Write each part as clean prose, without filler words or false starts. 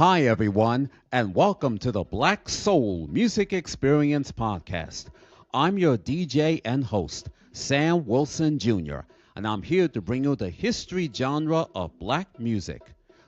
Hi, everyone, and welcome to the Black Soul Music Experience Podcast. I'm your DJ and host, Sam Wilson Jr., and I'm here to bring you the history genre of black music: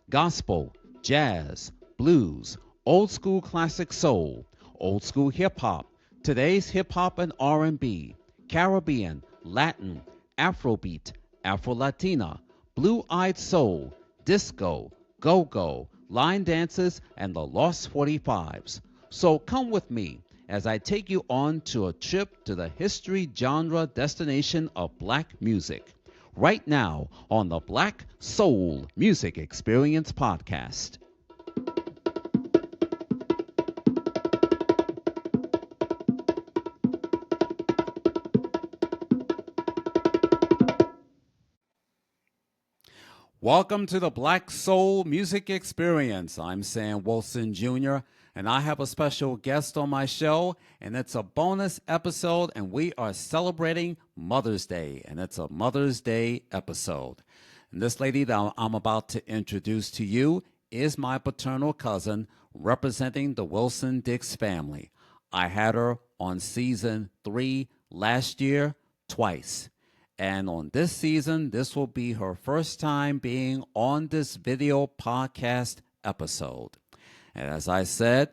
gospel, jazz, blues, old school classic soul, old school hip hop, today's hip hop and R&B, Caribbean, Latin, Afrobeat, Afro-Latina, blue-eyed soul, disco, go-go, line dances, and the Lost 45s. So come with me as I take you on to a trip to the history genre destination of black music. Right now on the Black Soul Music Experience Podcast. Welcome to the Black Soul Music Experience. I'm Sam Wilson Jr., and I have a special guest on my show, and it's a bonus episode, and we are celebrating Mother's Day, and it's a Mother's Day episode. And this lady that I'm about to introduce to you is my paternal cousin representing the Wilson-Dix family. I had her on season 3 last year twice. And on this season, this will be her first time being on this video podcast episode. And as I said,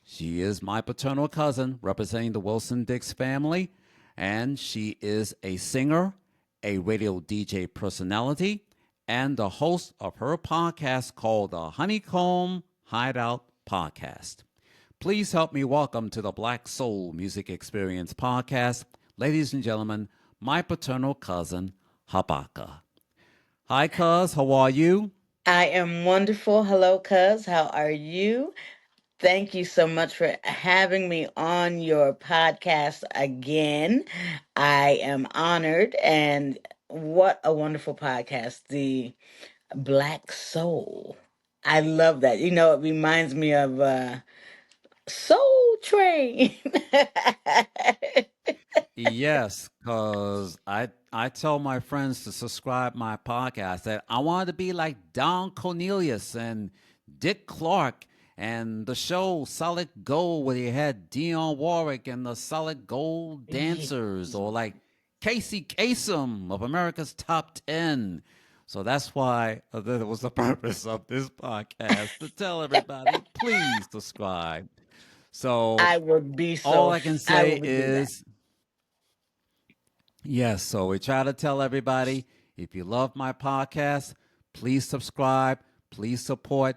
she is my paternal cousin representing the Wilson-Dix family. And she is a singer, a radio DJ personality, and the host of her podcast called the Honeycomb Hideout Podcast. Please help me welcome to the Black Soul Music Experience Podcast, ladies and gentlemen, my paternal cousin, Habaka. Hi, cuz. How are you? I am wonderful. Hello, cuz. How are you? Thank you so much for having me on your podcast again. I am honored, and what a wonderful podcast, the Black Soul. I love that. It reminds me of Soul Train. Yes, cuz I tell my friends to subscribe my podcast that I wanted to be like Don Cornelius and Dick Clark and the show Solid Gold where they had Dionne Warwick and the Solid Gold Dancers, or like Casey Kasem of America's Top 10. So that's why that was the purpose of this podcast, to tell everybody, please subscribe. So I would be all so, I can I say would do that. is yes, so we try to tell everybody, if you love my podcast, please subscribe, please support,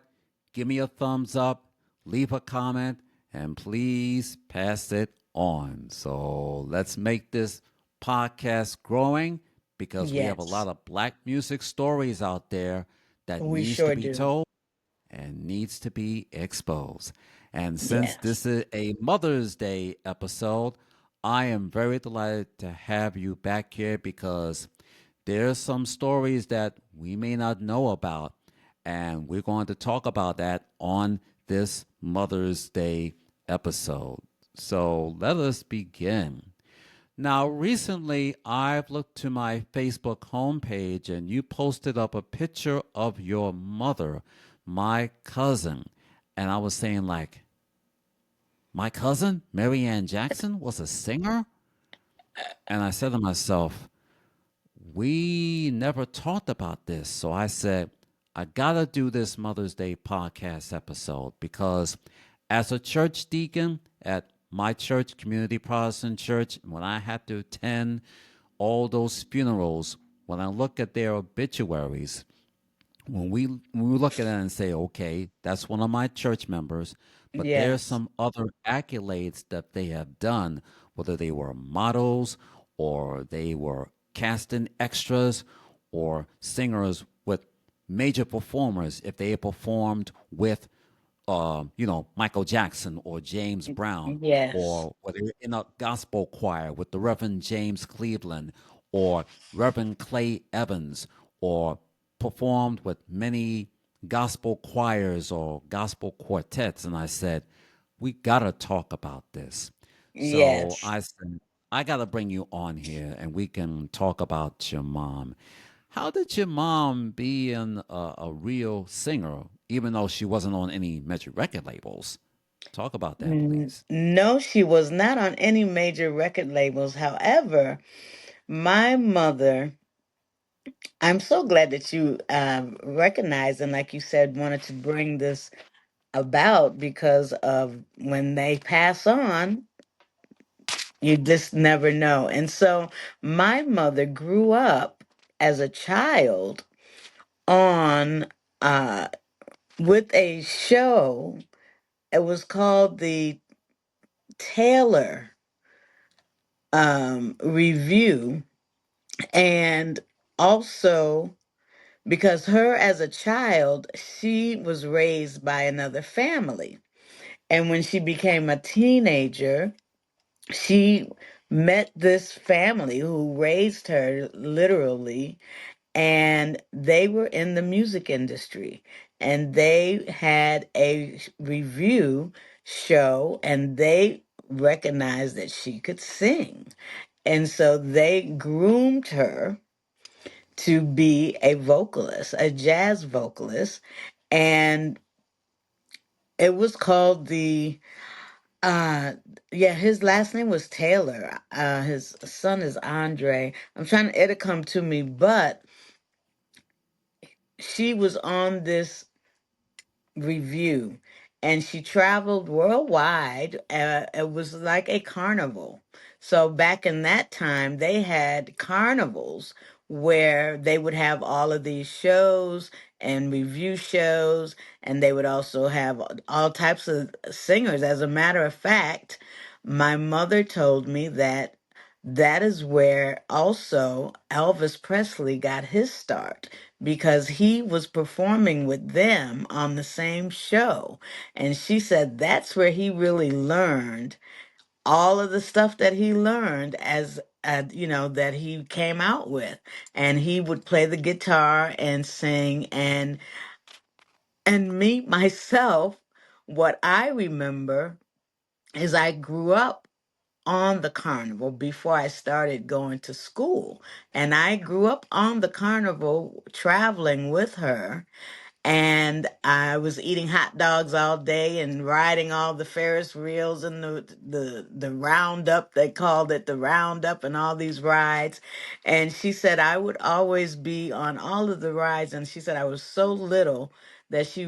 give me a thumbs up, leave a comment, and please pass it on. So let's make this podcast growing, because we have a Yes, lot of black music stories out there that we needs to sure be do. told and needs to be exposed. And since Yes. this is a Mother's Day episode, I am very delighted to have you back here, because there's some stories that we may not know about, and we're going to talk about that on this Mother's Day episode. So let us begin. Now, recently, I've looked to my Facebook homepage and you posted up a picture of your mother, my cousin. And I was saying, like, my cousin, Mary Ann Jackson, was a singer? And I said to myself, we never talked about this. So I said, I gotta do this Mother's Day podcast episode, because as a church deacon at my church, Community Protestant Church, when I had to attend all those funerals, when I look at their obituaries, when we look at it and say, okay, that's one of my church members, but there's Yes. some other accolades that they have done, whether they were models or they were casting extras or singers with major performers. If they performed with, Michael Jackson or James Brown, Yes. or whether you're in a gospel choir with the Reverend James Cleveland or Reverend Clay Evans, or performed with many gospel choirs or gospel quartets. And I said, we got to talk about this. So Yes. I said, I got to bring you on here and we can talk about your mom. How did your mom be a real singer, even though she wasn't on any major record labels? Talk about that, please. No, she was not on any major record labels. However, my mother, I'm so glad that you recognized and, like you said, wanted to bring this about because of when they pass on, you just never know. And so my mother grew up as a child on uh, with a show. It was called the Taylor Review. And also, because her as a child, she was raised by another family. And when she became a teenager, she met this family who raised her literally, and they were in the music industry. And they had a review show, and they recognized that she could sing. And so they groomed her to be a vocalist, a jazz vocalist. And it was called the uh yeah, his last name was Taylor. His son is Andre. I'm trying to it'll come to me, but she was on this review, and she traveled worldwide. It was like a carnival. So back in that time, they had carnivals where they would have all of these shows and review shows, and they would also have all types of singers. As a matter of fact, my mother told me that that is where also Elvis Presley got his start, because he was performing with them on the same show. And she said that's where he really learned all of the stuff that he learned as that he came out with. And he would play the guitar and sing, and me myself, what I remember is I grew up on the carnival before I started going to school. And I grew up on the carnival traveling with her, and I was eating hot dogs all day and riding all the Ferris wheels and the roundup. They called it the roundup, and all these rides. And she said I would always be on all of the rides. And she said I was so little that she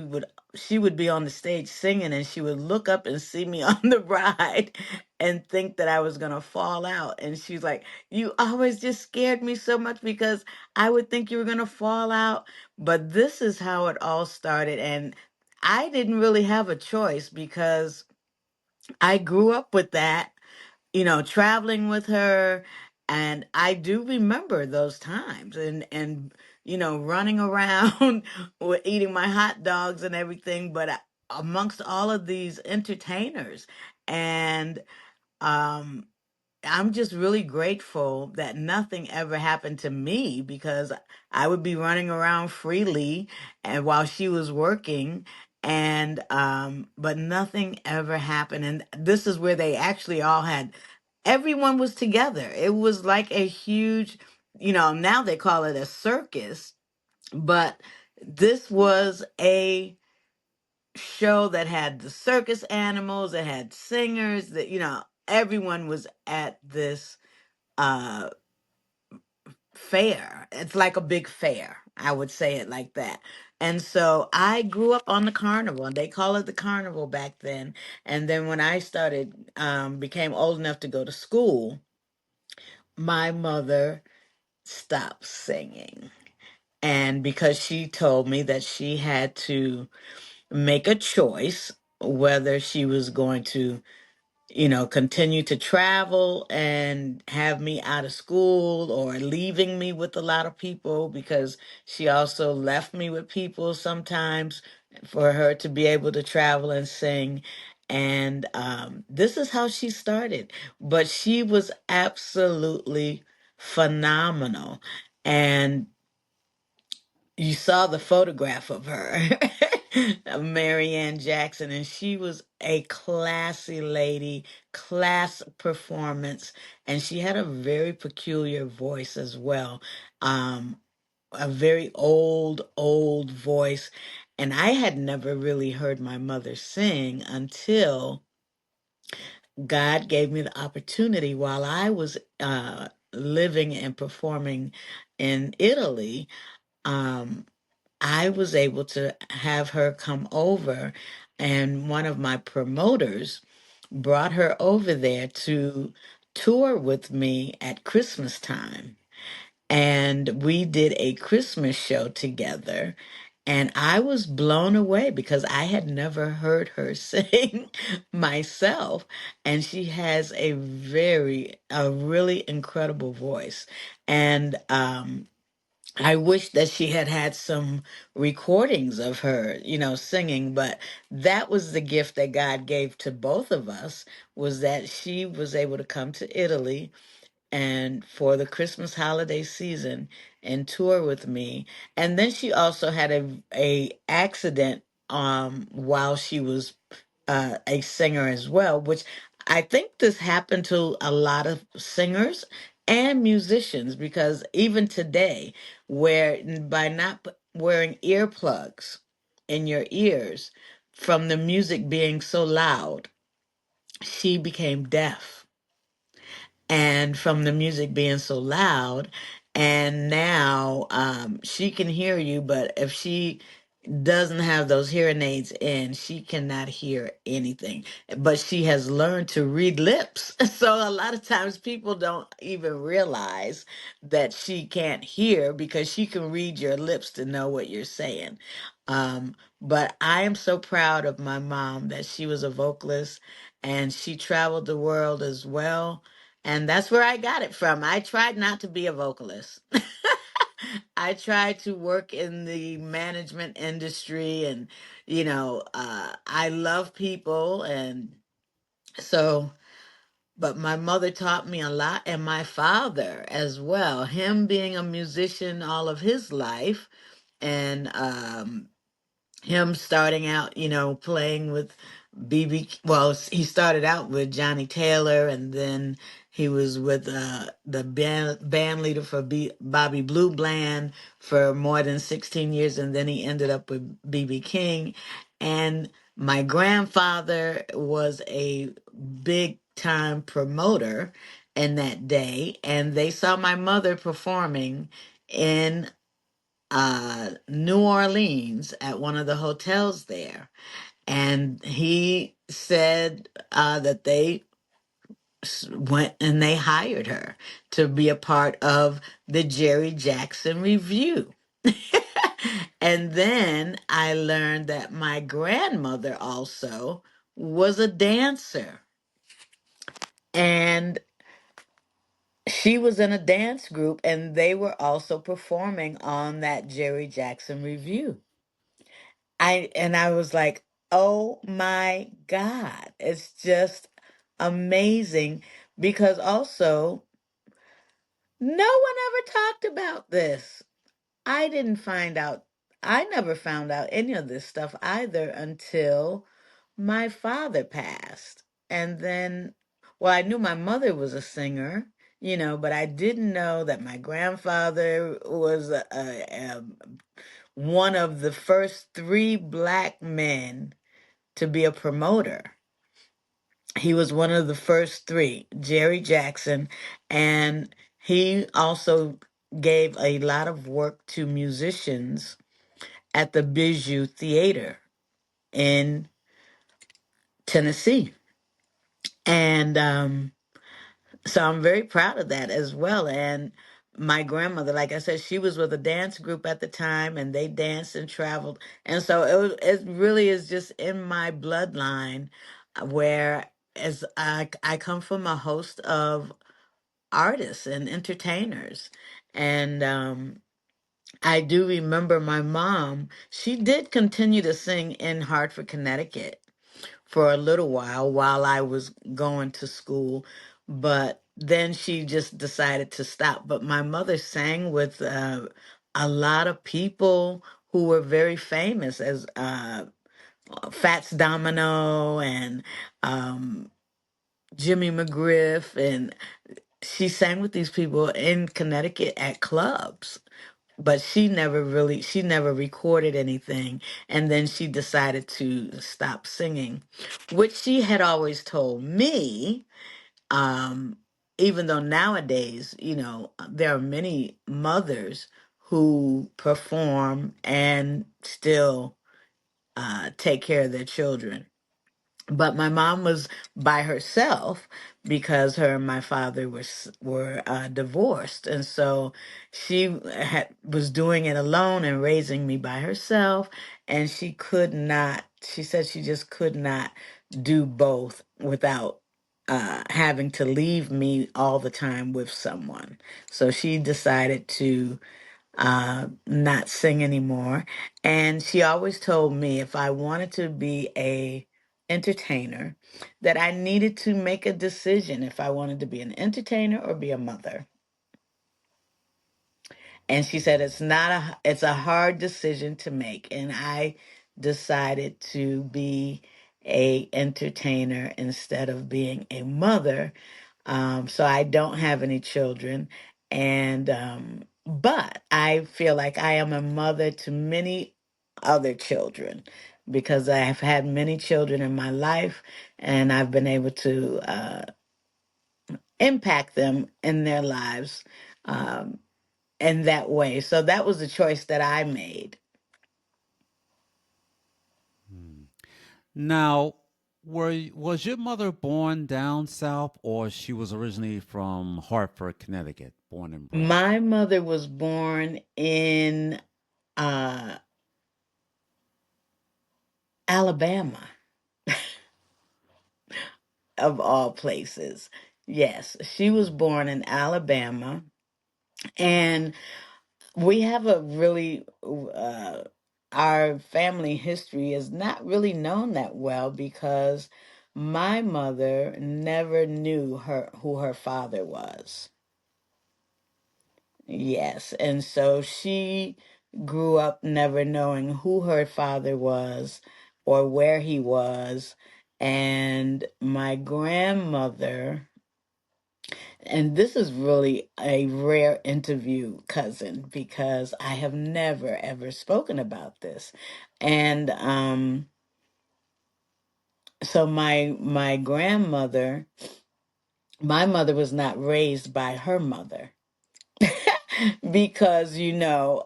would be on the stage singing, and she would look up and see me on the ride and think that I was gonna fall out. And she's like, "You always just scared me so much because I would think you were gonna fall out." But this is how it all started. And I didn't really have a choice because I grew up with that, traveling with her. And I do remember those times, and running around with eating my hot dogs and everything, but amongst all of these entertainers. And um, I'm just really grateful that nothing ever happened to me, because I would be running around freely and while she was working, and but nothing ever happened. And this is where they actually all had everyone was together. It was like a huge, now they call it a circus, but this was a show that had the circus animals, it had singers, that everyone was at this uh fair. It's like a big fair. I would say it like that. And so I grew up on the carnival, and they call it the carnival back then. And then when I started became old enough to go to school, my mother stopped singing. And because she told me that she had to make a choice whether she was going to continue to travel and have me out of school, or leaving me with a lot of people, because she also left me with people sometimes for her to be able to travel and sing. And this is how she started. But she was absolutely phenomenal. And you saw the photograph of her, of Marianne Jackson, and she was a classy lady, class performance, and she had a very peculiar voice as well. Um, a very old voice. And I had never really heard my mother sing until God gave me the opportunity while I was living and performing in Italy. Um, I was able to have her come over, and one of my promoters brought her over there to tour with me at Christmas time. And we did a Christmas show together. And I was blown away because I had never heard her sing myself. And she has a really incredible voice. And I wish that she had had some recordings of her, singing, but that was the gift that God gave to both of us, was that she was able to come to Italy and for the Christmas holiday season and tour with me. And then she also had a accident while she was a singer as well, which I think this happened to a lot of singers and musicians, because even today, where by not wearing earplugs in your ears from the music being so loud, she became deaf, and from the music being so loud. And now she can hear you, but if she doesn't have those hearing aids in, she cannot hear anything. But she has learned to read lips. So a lot of times people don't even realize that she can't hear, because she can read your lips to know what you're saying. But I am so proud of my mom that she was a vocalist and she traveled the world as well, and that's where I got it from. I tried not to be a vocalist. I tried to work in the management industry, and, I love people. And so, but my mother taught me a lot, and my father as well, him being a musician all of his life. And him starting out, playing with BB. Well, he started out with Johnny Taylor, and then he was with the band leader for Bobby Blue Bland for more than 16 years, and then he ended up with BB King. And my grandfather was a big time promoter in that day, and they saw my mother performing in New Orleans at one of the hotels there. And he said that they went and they hired her to be a part of the Jerry Jackson Review. And then I learned that my grandmother also was a dancer. And she was in a dance group, and they were also performing on that Jerry Jackson Review. I was like, "Oh my God." It's just amazing, because also no one ever talked about this. I didn't find out I never found out any of this stuff either until my father passed. And then, well, I knew my mother was a singer, but I didn't know that my grandfather was one of the first three black men to be a promoter. He was one of the first three, Jerry Jackson, and he also gave a lot of work to musicians at the Bijou Theater in Tennessee. And so I'm very proud of that as well. And my grandmother, like I said, she was with a dance group at the time, and they danced and traveled. And so it really is just in my bloodline, where as I come from a host of artists and entertainers. And I do remember my mom, she did continue to sing in Hartford, Connecticut for a little while I was going to school, but then she just decided to stop. But my mother sang with a lot of people who were very famous, as Fats Domino and Jimmy McGriff, and she sang with these people in Connecticut at clubs but she never recorded anything. And then she decided to stop singing, which she had always told me. um Even though nowadays, there are many mothers who perform and still take care of their children, but my mom was by herself because her and my father were divorced, and so was doing it alone and raising me by herself, and she could not. She said she just could not do both without having to leave me all the time with someone. So she decided to not sing anymore. And she always told me if I wanted to be a entertainer, that I needed to make a decision if I wanted to be an entertainer or be a mother. And she said it's a hard decision to make. And I decided to be a entertainer instead of being a mother. So I don't have any children, and but I feel like I am a mother to many other children because I have had many children in my life, and I've been able to impact them in their lives um, in that way. So that was the choice that I made. Now, was your mother born down south, or she was originally from Hartford, Connecticut, born and bred? My mother was born in uh, Alabama, of all places. Yes, she was born in Alabama. And we have a really, our family history is not really known that well because my mother never knew who her father was. Yes, and so she grew up never knowing who her father was or where he was. And my grandmother, and this is really a rare interview, cousin, because I have never ever spoken about this. And so my grandmother, my mother was not raised by her mother. Because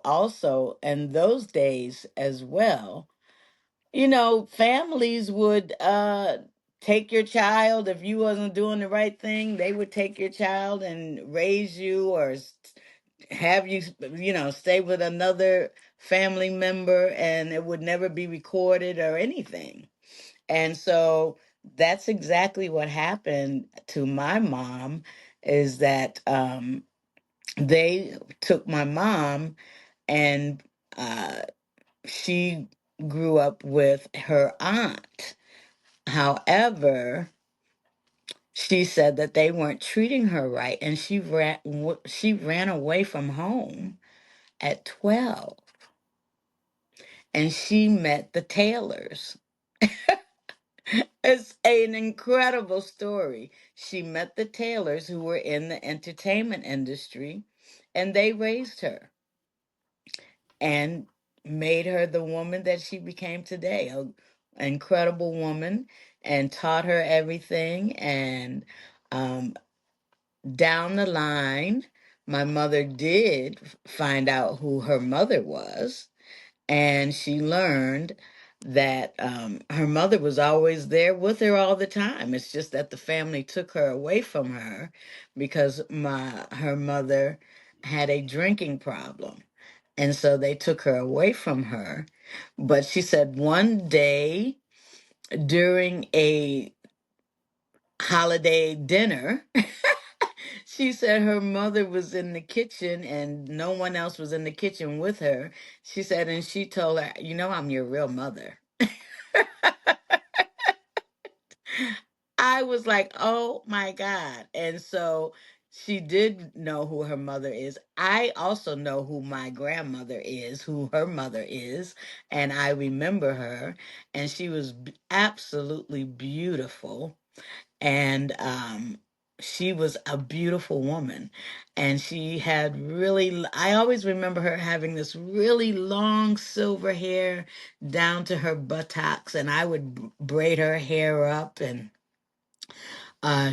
also in those days as well, families would take your child. If you wasn't doing the right thing, they would take your child and raise you, or have you, stay with another family member, and it would never be recorded or anything. And so that's exactly what happened to my mom, is that they took my mom, and uh, she grew up with her aunt. However, she said that they weren't treating her right, and she ran away from home at 12, and she met the Taylors. It's an incredible story. She met the Taylors, who were in the entertainment industry, and they raised her and made her the woman that she became today, a incredible woman, and taught her everything. And um, down the line, my mother did find out who her mother was, and she learned that her mother was always there with her all the time. It's just that the family took her away from her because her mother had a drinking problem. And so they took her away from her. But she said one day during a holiday dinner, she said her mother was in the kitchen and no one else was in the kitchen with her. She said, and she told her, I'm your real mother. I was like, oh my God. And so she did know who her mother is. I also know who my grandmother is, who her mother is, and I remember her. And she was absolutely beautiful. And she was a beautiful woman, and she had really, I always remember her having this really long silver hair down to her buttocks, and I would braid her hair up. And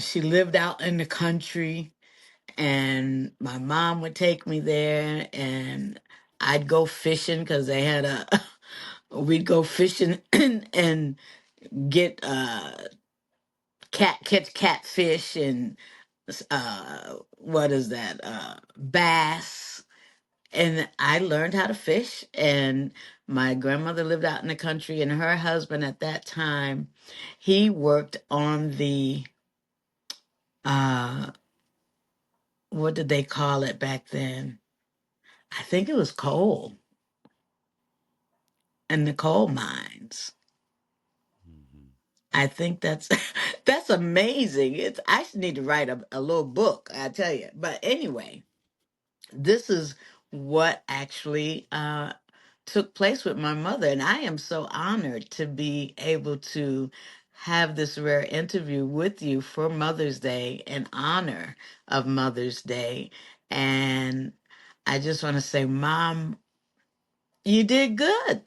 she lived out in the country, and my mom would take me there, and I'd go fishing because they had a we'd go fishing and get catch catfish and what is that, bass. And I learned how to fish. And my grandmother lived out in the country, and her husband at that time, he worked on the uh what did they call it back then? I think it was coal, and the coal mines. Mhm. I think that's that's amazing. It's, I should need to write a little book, I tell you. But anyway, this is what actually took place with my mother, and I am so honored to be able to have this rare interview with you for Mother's Day in honor of Mother's Day. And I just want to say, Mom, you did good.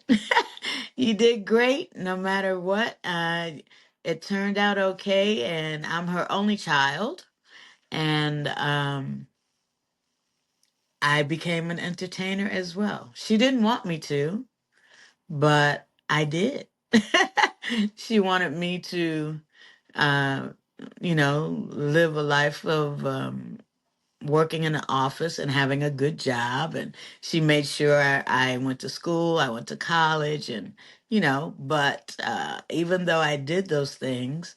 You did great no matter what. It turned out okay, and I'm her only child. And I became an entertainer as well. She didn't want me to, but I did. She wanted me to, uh, live a life of working in an office and having a good job. And she made sure I went to school, I went to college, and, but even though I did those things,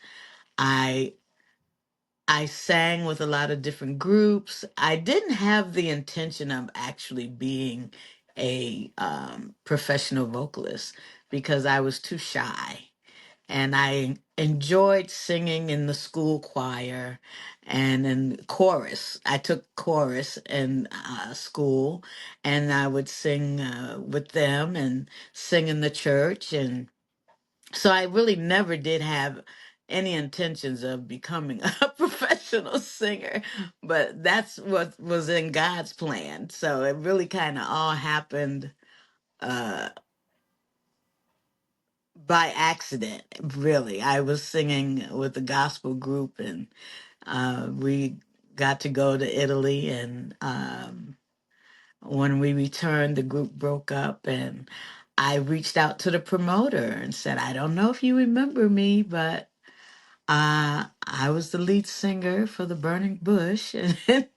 I I sang with a lot of different groups. I didn't have the intention of actually being a professional vocalist because I was too shy. And I enjoyed singing in the school choir and in chorus. I took chorus in school, and I would sing with them and sing in the church. And so I really never did have any intentions of becoming a professional singer, but that's what was in God's plan. So it really kind of all happened uh, by accident, really. I was singing with a gospel group, and we got to go to Italy. And when we returned, the group broke up, and I reached out to the promoter and said, I don't know if you remember me, but I was the lead singer for the Burning Bush, and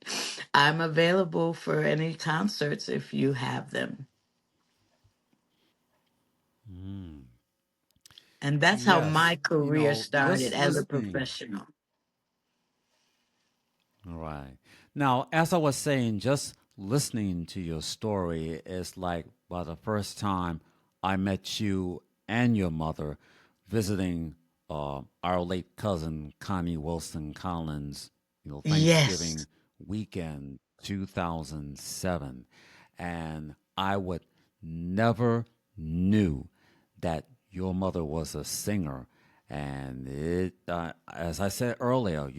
I'm available for any concerts if you have them. Mm. And that's how Yes, my career started just as a listening. professional. Right. Now, as I was saying, just listening to your story is like, well, the first time I met you and your mother visiting our late cousin, Connie Wilson Collins, Yes. Thanksgiving weekend 2007. And I would never knew that your mother was a singer. And as I said earlier,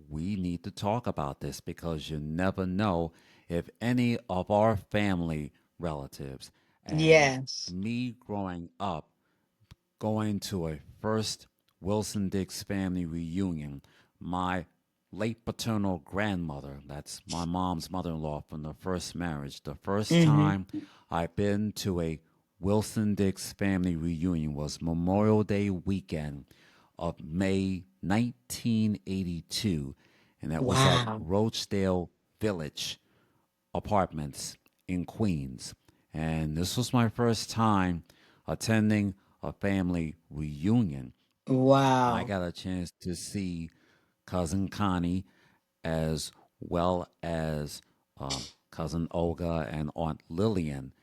we need to talk about this because you never know if any of our family relatives and Yes. me growing up going to a first Wilson-Dix family reunion. My late paternal grandmother, that's my mom's mother-in-law from the first marriage, the first Hmm. time I've been to a Wilson-Dix family reunion was Memorial Day weekend of May 1982, and that was at Wow. Rochdale Village Apartments in Queens. And this was my first time attending a family reunion. I Wow. got a chance to see cousin Connie as well as cousin Olga and Aunt Lillian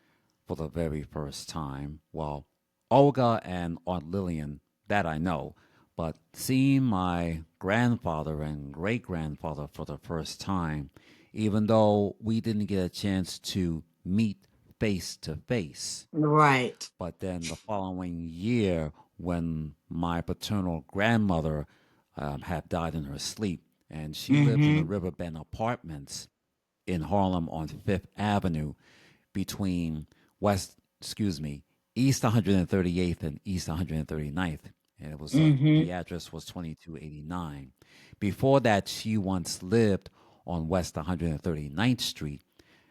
for the very first time. Well, Olga and Aunt Lillian, that I know, but seeing my grandfather and great grandfather for the first time, even though we didn't get a chance to meet face to face. Right. But then the following year, when my paternal grandmother had died in her sleep, and she lived in the Mm-hmm. Riverbend Apartments in Harlem on Fifth Avenue between West, excuse me, East 138th and East 139th. And it was Mm-hmm. the address was 2289. Before that, she once lived on West 139th Street,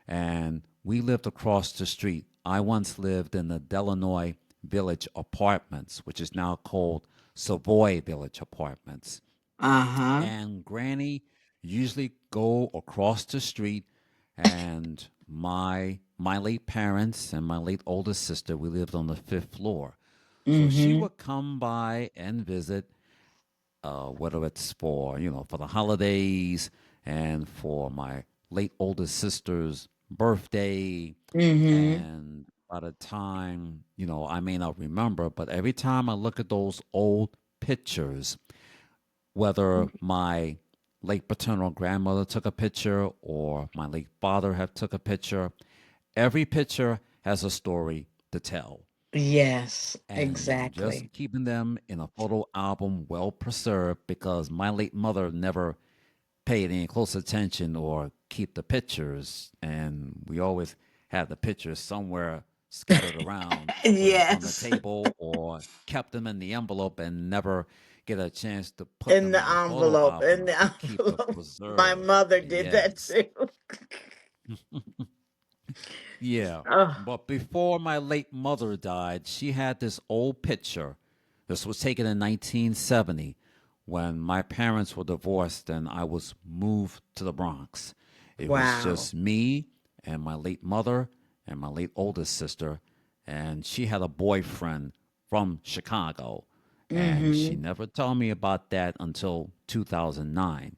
and we lived across the street. I once lived in the Delanoy Village Apartments, which is now called Savoy Village Apartments. Uh-huh. And Granny usually go across the street, and my late parents and my late oldest sister, we lived on the fifth floor. So she Mm-hmm. would come by and visit, whether it's for for the holidays and for my late oldest sister's birthday. Mm-hmm. And by the time I may not remember, but every time I look at those old pictures, whether my late paternal grandmother took a picture or my late father have took a picture, every picture has a story to tell. Yes, And just exactly. keeping them in a photo album well preserved, because my late mother never paid any close attention or keep the pictures, and we always had the pictures somewhere scattered around, whether it's on the Yes. table or kept them in the envelope and never get a chance to put In them the in the photo in album the to keep them envelope. My preserved. mother did that Yes. too. Yeah. Oh, But before my late mother died, she had this old picture. This was taken in 1970 when my parents were divorced and I was moved to the Bronx. It was wow. just me and my late mother and my late oldest sister, and she had a boyfriend from Chicago. And she Mm-hmm. never told me about that until 2009.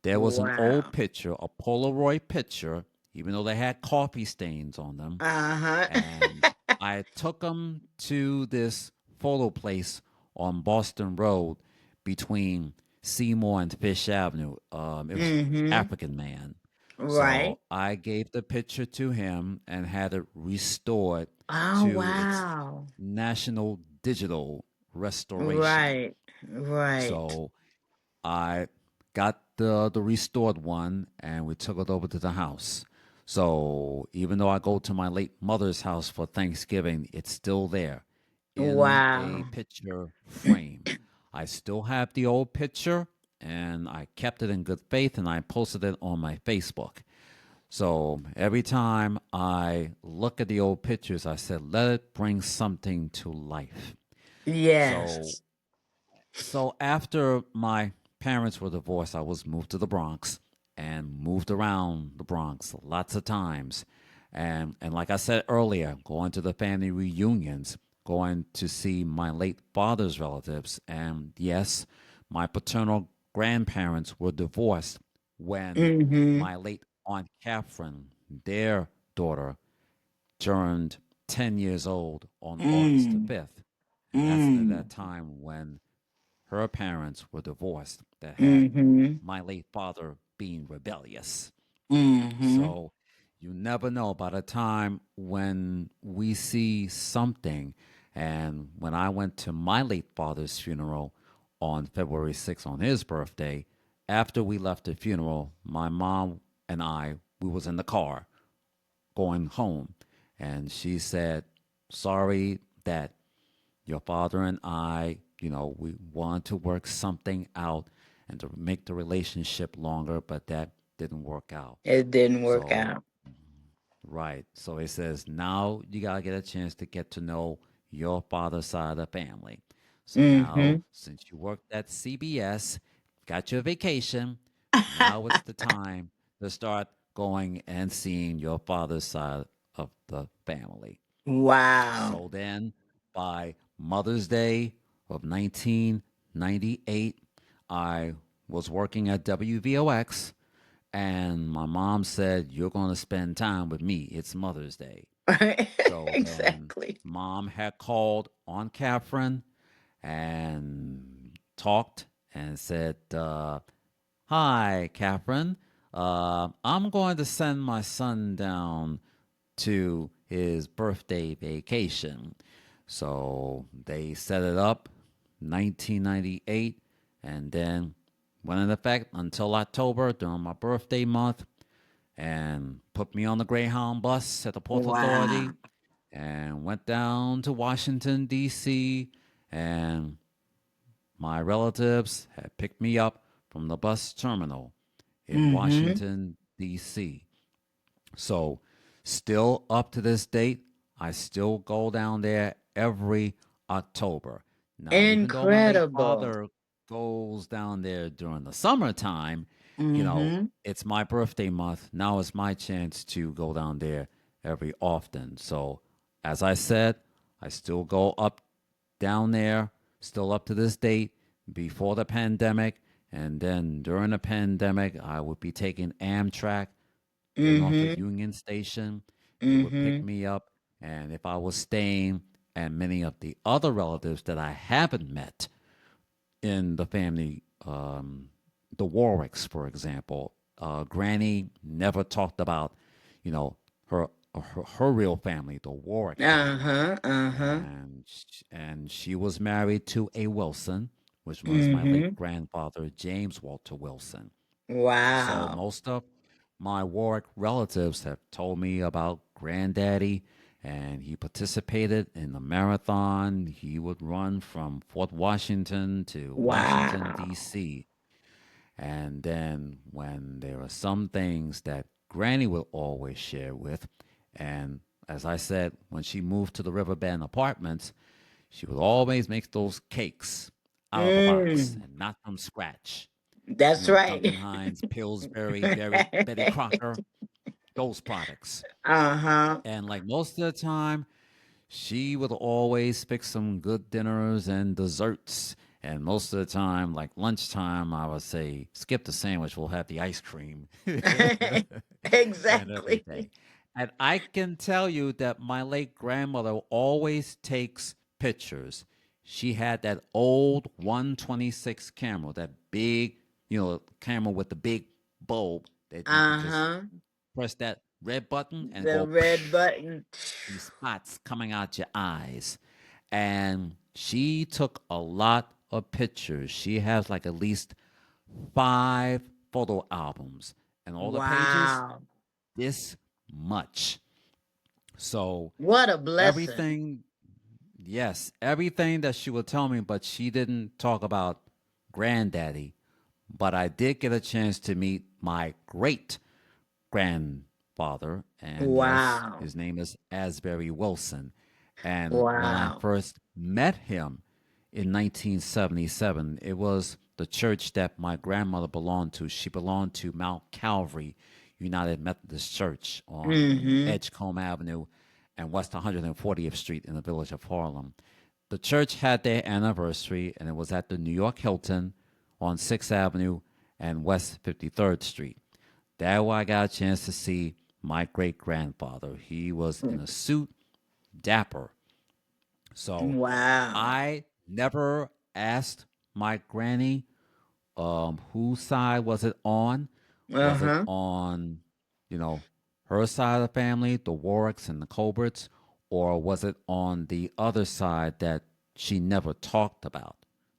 There was an old Wow. picture, a Polaroid picture, even though they had coffee stains on them. Uh-huh. And I took them to this photo place on Boston Road between Seymour and Fish Avenue. It was Mm-hmm. African man. Right. So I gave the picture to him and had it restored Oh, to its wow. National Digital Restoration. Right. Right. So I got the restored one and we took it over to the house. So even though I go to my late mother's house for Thanksgiving, it's still there in a Wow. picture frame. I still have the old picture and I kept it in good faith and I posted it on my Facebook. So every time I look at the old pictures, I said, let it bring something to life. So Yes. so after my parents were divorced, I was moved to the Bronx and moved around the Bronx lots of times. And like I said earlier, going to the family reunions, going to see my late father's relatives. And yes, my paternal grandparents were divorced when Mm-hmm. my late Aunt Catherine, their daughter, turned 10 years old on August the Mm. 5th. And that's at Mm. that time when her parents were divorced, that had Mm-hmm. my late father being rebellious. Mm-hmm. So you never know by the time when we see something. And when I went to my late father's funeral on February 6th on his birthday, after we left the funeral, my mom and I, we was in the car going home. And she said, sorry that your father and I, we want to work something out and to make the relationship longer, but that didn't work out. It didn't work So, out. right. So it says now you got to get a chance to get to know your father's side of the family. So now, Mm-hmm. since you worked at CBS, got your vacation, now it's the time to start going and seeing your father's side of the family. Wow. So then, by Mother's Day of 1998, I was working at WVOX, and my mom said, you're going to spend time with me. It's Mother's Day. So then, Exactly. mom had called on Catherine and talked and said, hi, Catherine. I'm going to send my son down to his birthday vacation. So they set it up 1998, and then went in effect until October during my birthday month, and put me on the Greyhound bus at the Port Wow. Authority and went down to Washington, D.C. And my relatives had picked me up from the bus terminal in Mm-hmm. Washington, D.C. So, still up to this date, I still go down there every October. Now, even though my late Incredible. father goes down there during the summertime, Mm-hmm. it's my birthday month. Now it's my chance to go down there every often. So, as I said, I still go up down there, still up to this date, before the pandemic. And then during the pandemic, I would be taking Amtrak, getting off at Mm-hmm. Union Station. They would pick Mm-hmm. me up. And if I was staying at many of the other relatives that I haven't met in the family, the Warwicks, for example, Granny never talked about, you know, her, her real family, the Warwick family, Uh-huh. Uh-huh. and she was married to a Wilson, which was my late Mm-hmm. grandfather James Walter Wilson. So Wow. most of my Warwick relatives have told me about Granddaddy, and he participated in the marathon. He would run from Fort Washington to Washington, Wow. D.C. And then when there are some things that Granny will always share with, and as I said, when she moved to the Riverbend Apartments, she would always make those cakes out of the box Mm. and not from scratch. That's Duncan right. Hines, Pillsbury, Betty Crocker, those products. Uh-huh. And like most of the time, she would always pick some good dinners and desserts. And most of the time, like lunchtime, I would say, skip the sandwich, we'll have the ice cream and Exactly. everything. And I can tell you that my late grandmother always takes pictures. She had that old 126 camera, that big, camera with the big bulb that you could just Uh-huh. press that red button and The go red button. these spots coming out your eyes. And she took a lot of pictures. She has like at least 5 photo albums, and all the pages Wow. this much. So What a blessing. everything, yes, everything that she would tell me, but she didn't talk about granddaddy. But I did get a chance to meet my great grandfather, and yes, Wow. his name is Asbury Wilson. And when I Wow. first met him in 1977, it was the church that my grandmother belonged to. She belonged to Mount Calvary United Methodist Church on Mm-hmm. Edgecombe Avenue and West 140th Street in the village of Harlem. The church had their anniversary, and it was at the New York Hilton on 6th Avenue and West 53rd Street. That's where I got a chance to see my great grandfather. He was in a suit, dapper. So Wow. I never asked my granny whose side was it on. Was it Uh-huh. on, you know, her side of the family, the Warwicks and the Colberts, or was it on the other side that she never talked about?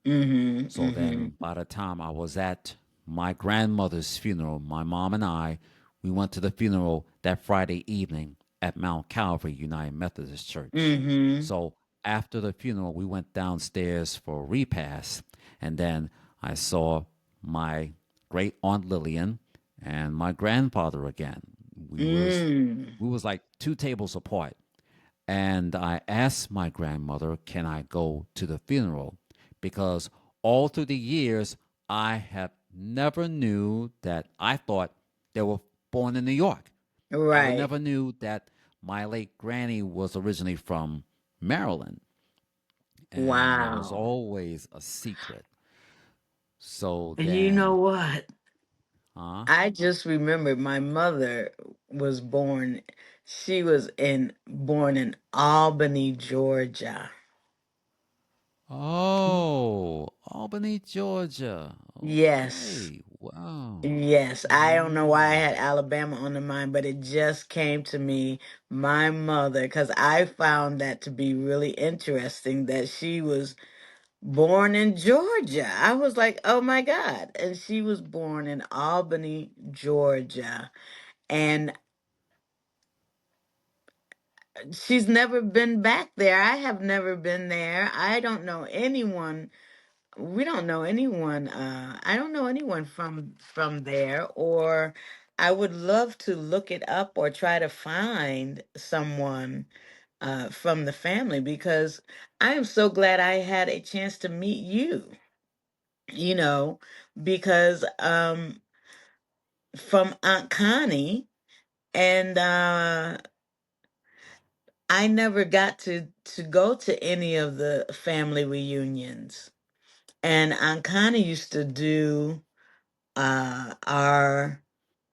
Mm-hmm. So Mm-hmm. then, by the time I was at my grandmother's funeral, my mom and I, we went to the funeral that Friday evening at Mount Calvary United Methodist Church. Mm-hmm. So after the funeral, we went downstairs for a repast, and then I saw my great aunt Lillian and my grandfather again. We was Mm. we was like 2 tables apart, and I asked my grandmother, can I go to the funeral? Because all through the years, I have never knew that I thought they were born in New York. I would Right. never knew that my late granny was originally from Maryland. And it was Wow. always a secret. So You know then, what? huh? I just remembered my mother was born, she was born in Albany, Georgia. Oh, Albany, Georgia. Yes. Okay. Wow. Yes. I don't know why I Mm. had Alabama on the mind, but it just came to me, my mother, because I found that to be really interesting that she was born in Georgia. I was like, oh my God. And she was born in Albany, Georgia. And she's never been back there. I have never been there. I don't know anyone. We don't know anyone. I don't know anyone from there. Or I would love to look it up or try to find someone from the family, because I am so glad I had a chance to meet you. You know, because from Aunt Connie, and I never got to go to any of the family reunions. And Aunt Connie used to do our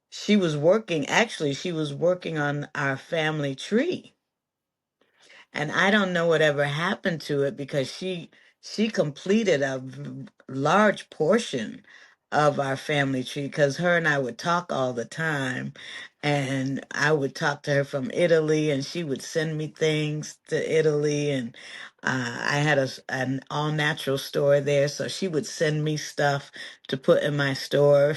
she was working, actually she was working on our family tree. And I don't know whatever happened to it, because she completed a large portion of our family tree, because her and I would talk all the time, and I would talk to her from Italy, and she would send me things to Italy. And I had an all natural store there, so she would send me stuff to put in my store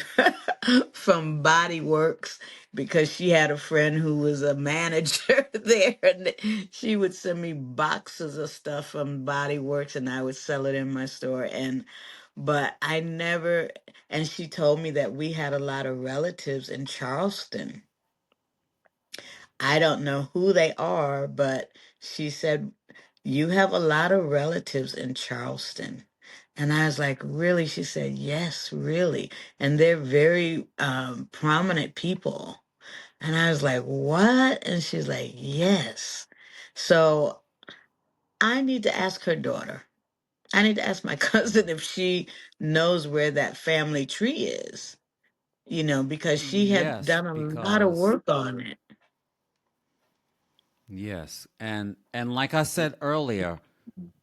from Body Works, because she had a friend who was a manager there, and she would send me boxes of stuff from Body Works, and I would sell it in my store. And but I never, and she told me that we had a lot of relatives in Charleston. I don't know who they are, but she said, you have a lot of relatives in Charleston. And I was like, really? She said, yes, really. And they're very prominent people. And I was like, what? And she's like, yes. So I need to ask her daughter. I need to ask my cousin if she knows where that family tree is, because she had Yes, done a lot of because work on it. yes, and like I said earlier,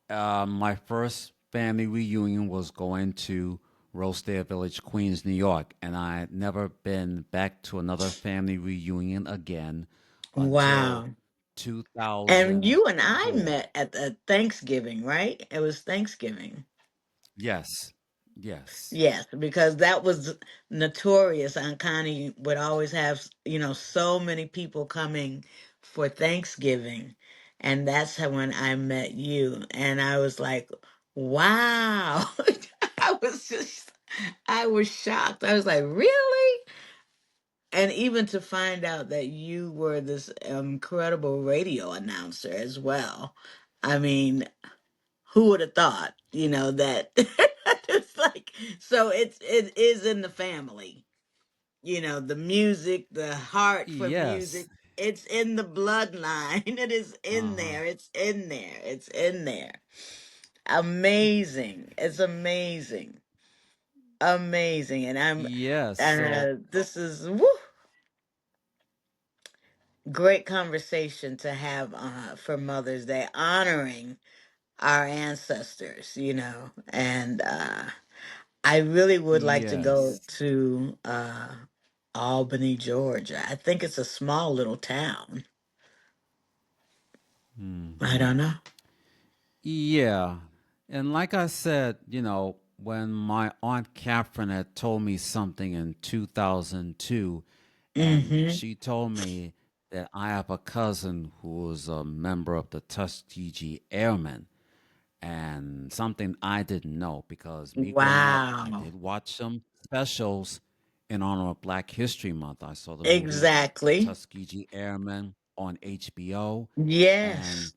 my first family reunion was going to Rosedale Village, Queens, New York, and I had never been back to another family reunion again until Wow. And you and I 2004. met at the Thanksgiving, right? It was Thanksgiving. Yes, yes, Yes, because that was notorious. Aunt Connie would always have, so many people coming for Thanksgiving. And that's how when I met you. And I was like, wow. I was shocked. I was like, really? And even to find out that you were this incredible radio announcer as well. I mean, who would have thought, that it's like, so it is in the family, the music, the heart for yes. music, it's in the bloodline. It is in Uh-huh. there, it's in there, it's in there. Amazing. It's amazing. Amazing. And Yes. So this is woo, great conversation to have for Mother's Day, honoring our ancestors, and I really would like to go yes. to Albany, Georgia. I think it's a small little town. I Hmm. don't know. Yeah. And like I said, when my Aunt Catherine had told me something in 2002, and Mm-hmm. she told me that I have a cousin who was a member of the Tuskegee Airmen, and something I didn't know because me growing up, I Wow. did watch some specials in honor of Black History Month. I saw the movie The Exactly. Tuskegee Airmen on HBO, and Yes.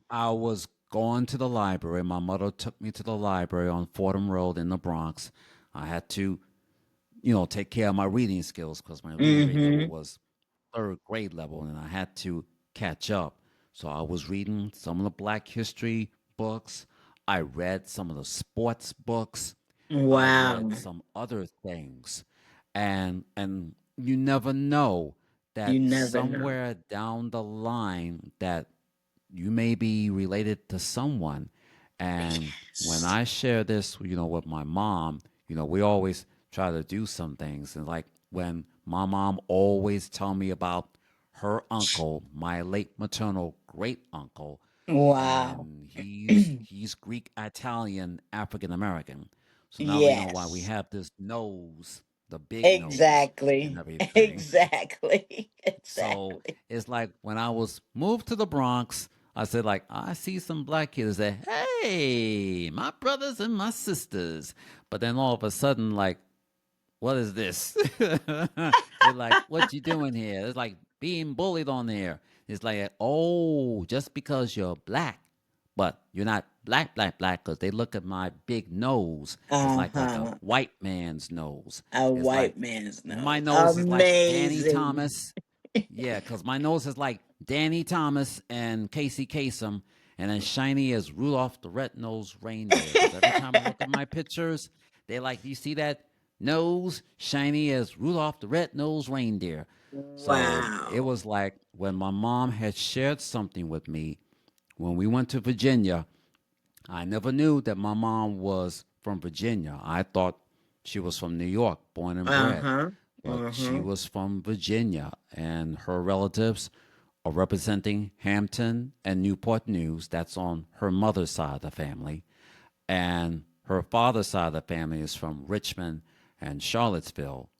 I was going to the library. My mother took me to the library on Fordham Road in the Bronx. I had to, take care of my reading skills because my reading level Mm-hmm. was third grade level and I had to catch up. So I was reading some of the Black history books. I read some of the sports books. I read Wow. some other things. And you never know You that never know. somewhere down the line that you may be related to someone. And when Yes. I share this, with my mom, we always try to do some things. And like when my mom always tell me about her uncle, my late maternal great uncle, Wow. and He's Greek, Italian, African American. So now we know why we Yes. have this nose, the big nose, and Exactly. everything. Exactly. So Exactly. it's like when I was moved to the Bronx, I said like I see some black kids that hey, my brothers and my sisters. But then all of a sudden, like, what is this? They're like, what you doing here? It's like being bullied on there. It's like, oh, just because you're black, but you're not black, because they look at my big nose. It's like a Uh-huh. white man's nose. A It's like white man's my nose. nose is like Danny Amazing. Thomas. Yeah, because my nose is like Danny Thomas and Casey Kasem, and then shiny as Rudolph the Red-Nosed Reindeer. Because every time I look at my pictures, they like, you see that nose shiny as Rudolph the Red-Nosed Reindeer. So it Wow. was like when my mom had shared something with me when we went to Virginia. I never knew that my mom was from Virginia. I thought she was from New York, born and bred. Uh-huh. But she Uh-huh. was from Virginia, and her relatives are representing Hampton and Newport News. That's on her mother's side of the family. And her father's side of the family is from Richmond and Charlottesville.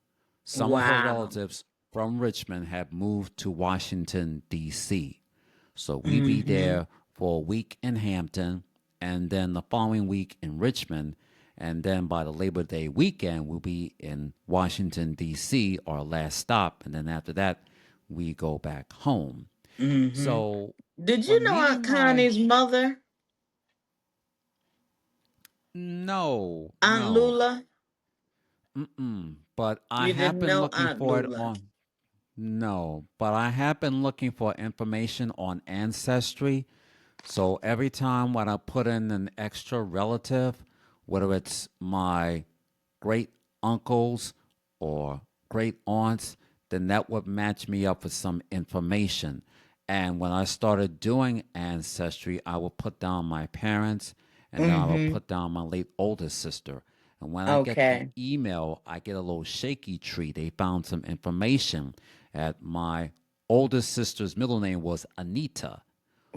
Some of her Wow. relatives from Richmond have moved to Washington, D.C. So we be Mm-hmm. there for a week in Hampton, and then the following week in Richmond, and then by the Labor Day weekend we'll be in Washington D.C. our last stop, and then after that we go back home. Mm-hmm. So Did you when know Aunt meeting my Connie's mother? no, Aunt no, Lula? but I You have didn't been know looking Aunt for it Lula. on no, but I have been looking for information on Ancestry. So every time when I put in an extra relative, whether it's my great uncles or great aunts, then that would match me up with some information. And when I started doing Ancestry, I would put down my parents, and then I would Mm-hmm. put down my late oldest sister. And when I get the Okay. email, I get a little shaky tree. They found some information. At my oldest sister's middle name was Anita.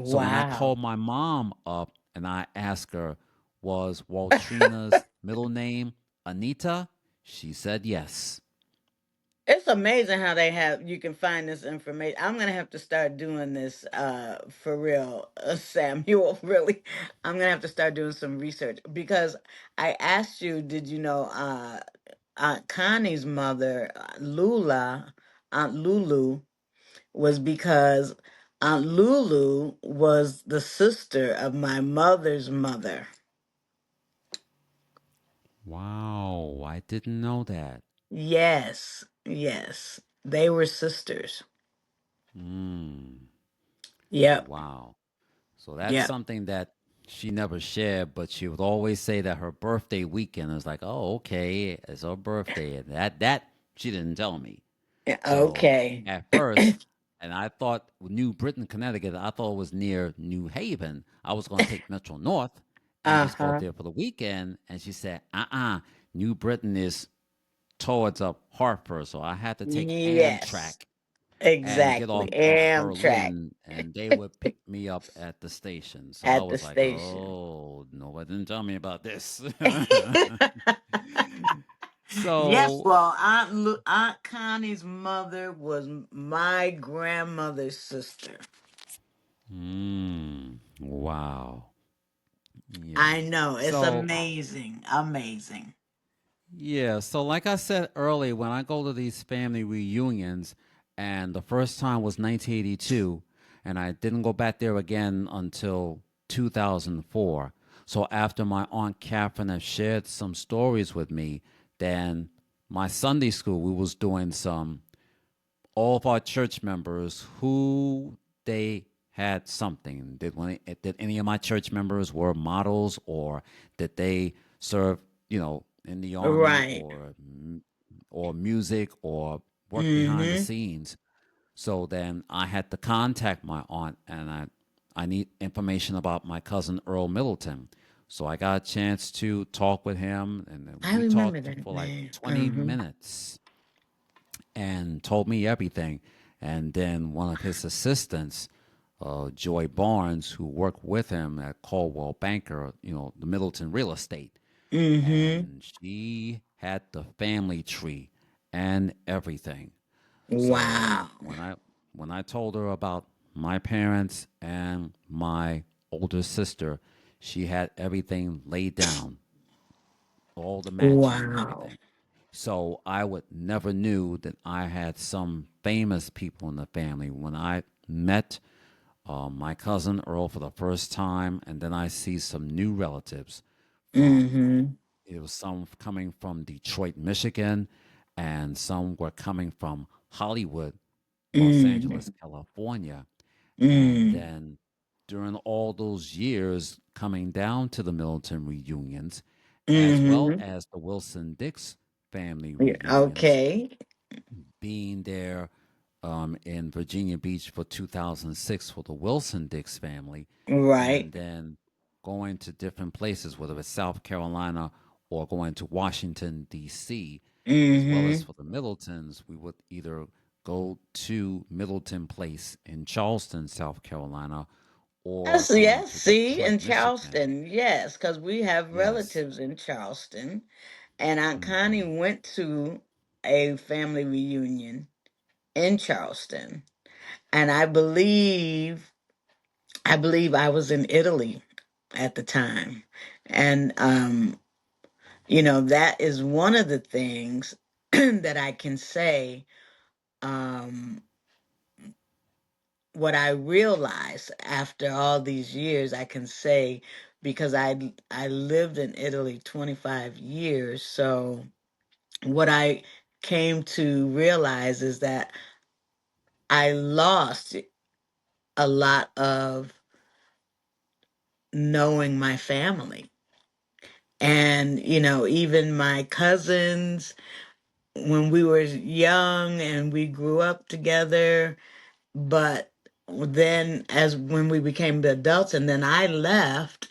So when I Wow. called my mom up and I asked her, was Waltrina's middle name Anita? She said yes. It's amazing how they have you can find this information. I'm gonna have to start doing this for real, Samuel. Really, I'm gonna have to start doing some research because I asked you, did you know Aunt Connie's mother, Lula, Aunt Lulu, was because Aunt Lulu was the sister of my mother's mother. Wow, I didn't know that. Yes, yes, they were sisters. Mm, Yep, wow. So that's yep. something that she never shared, but she would always say that her birthday weekend is like, oh, okay, it's her birthday. And that she didn't tell me. Yeah, So okay. at first, and I thought New Britain, Connecticut, I thought it was near New Haven. I was going to take Metro North and just go up Uh-huh. there for the weekend. And she said, New Britain is towards up Hartford. So I had to take Yes, Amtrak and get exactly. off at Amtrak Berlin, and they would pick me up at the station. So I at the was like, station. oh, nobody didn't tell me about this. Yes, So, well, Aunt Connie's mother was my grandmother's sister. wow. I Yeah. know, it's So, amazing, amazing. yeah. So, like I said earlier, when I go to these family reunions, and the first time was 1982, and I didn't go back there again until 2004. So, after my Aunt Catherine had shared some stories with me, then my Sunday school, we was doing some all of our church members who they had something. Did any of my church members were models, or did they serve, in the army, Right. or music, or work behind the Mm-hmm. scenes? So then I had to contact my aunt, and I need information about my cousin Earl Middleton. So I got a chance to talk with him, and then I we remember talked that for like name. 20 Mm-hmm. minutes and told me everything. And then one of his assistants, Joy Barnes, who worked with him at Caldwell Banker, the Middleton real estate. Mm-hmm. And she had the family tree and everything. So Wow. when I told her about my parents and my older sister, she had everything laid down, all the matching and Wow. everything. So I would never knew that I had some famous people in the family. When I met my cousin Earl for the first time, and then I see some new relatives from. Mm-hmm. It was some coming from Detroit, Michigan, and some were coming from Hollywood, Los Mm-hmm. Angeles, California. And Mm-hmm. then during all those years coming down to the Milton reunions, as well Mm-hmm. as the Wilson-Dix family Yeah, reunions, okay. being there in Virginia Beach for 2006 for the Wilson-Dix family, Right. and then going to different places, whether it's South Carolina or going to Washington, D.C., as well as Mm-hmm. for the Middletons, we would either go to Middleton Place in Charleston, South Carolina, or Yes, going yes. to See, Detroit, in Michigan. Charleston, yes, because we have Yes. relatives in Charleston, and Aunt Connie Hmm. went to a family reunion in Charleston, and I believe I was in Italy at the time, and that is one of the things that I can say. Um, what I realized after all these years, I can say because I lived in Italy 25 years. So what I came to realize is that I lost a lot of knowing my family. And, even my cousins, when we were young and we grew up together, but then as when we became the adults and then I left,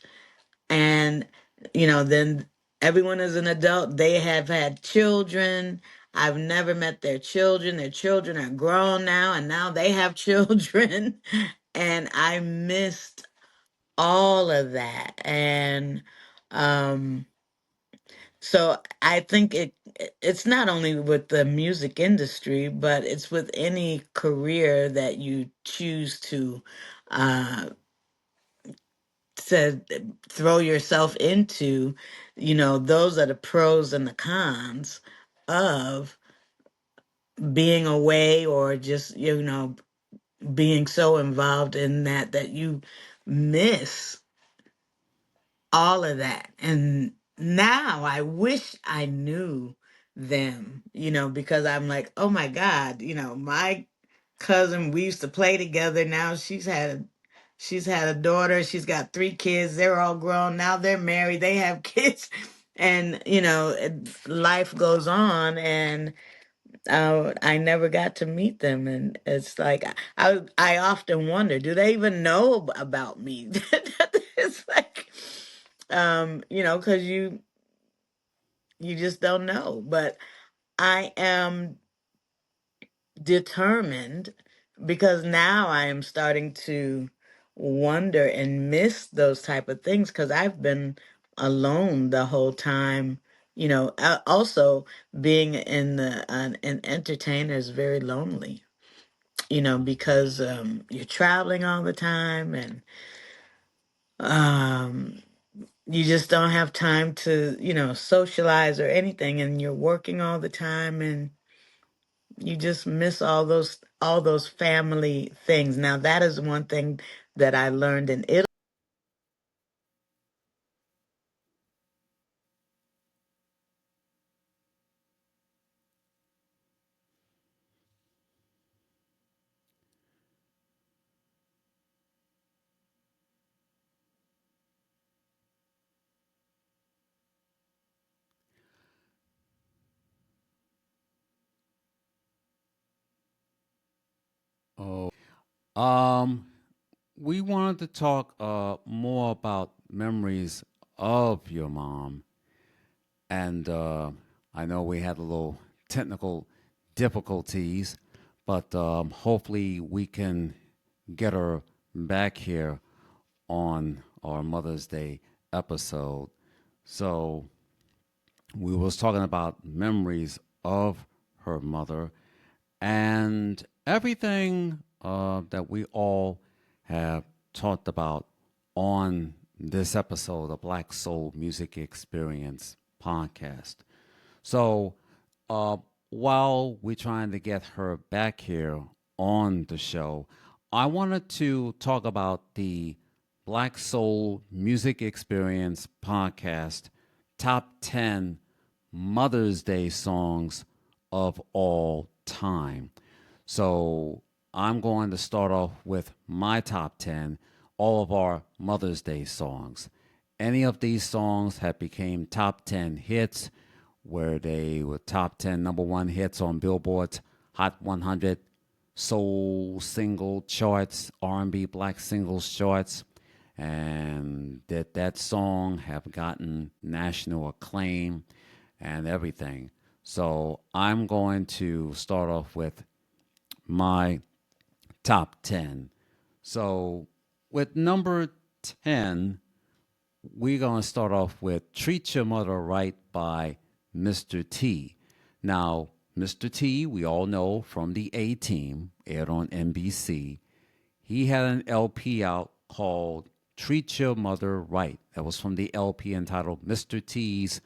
and then everyone is an adult, they have had children. I've never met their children are grown now, and now they have children. And I missed all of that. And um so I think it's not only with the music industry, but it's with any career that you choose uh to throw yourself into. Those are the pros and the cons of being away, or just being so involved in that you miss all of that. And now I wish I knew them, because I'm like, oh my God, my cousin, we used to play together. Now she's had a daughter, she's got 3 kids, they're all grown, now they're married, they have kids. And life goes on, and I never got to meet them. And it's like I often wonder, do they even know about me? It's like, because you just don't know. But I am determined, because now I am starting to wonder and miss those type of things, because I've been alone the whole time. Also being in an entertainer is very lonely. Because you're traveling all the time, and um, you just don't have time to, socialize or anything, and you're working all the time, and you just miss all those family things. Now, that is one thing that I learned in Italy. Oh, um, we wanted to talk more about memories of your mom, and I know we had a little technical difficulties, but hopefully we can get her back here on our Mother's Day episode. So we was talking about memories of her mother and everything that we all have talked about on this episode of Black Soul Music Experience podcast. So uh, while we're trying to get her back here on the show, I wanted to talk about the Black Soul Music Experience podcast top 10 Mother's Day songs of all time. So I'm going to start off with my top 10, all of our Mother's Day songs. Any of these songs have became top 10 hits, where they were top 10 number one hits on Billboard's Hot 100 soul single charts, R&B black singles charts, and that song have gotten national acclaim and everything. So I'm going to start off with my top 10. So with number 10, we're going to start off with Treat Your Mother Right by Mr. T. Now, Mr. T, we all know from the A Team, aired on NBC. He had an LP out called Treat Your Mother Right. That was from the LP entitled Mr. T's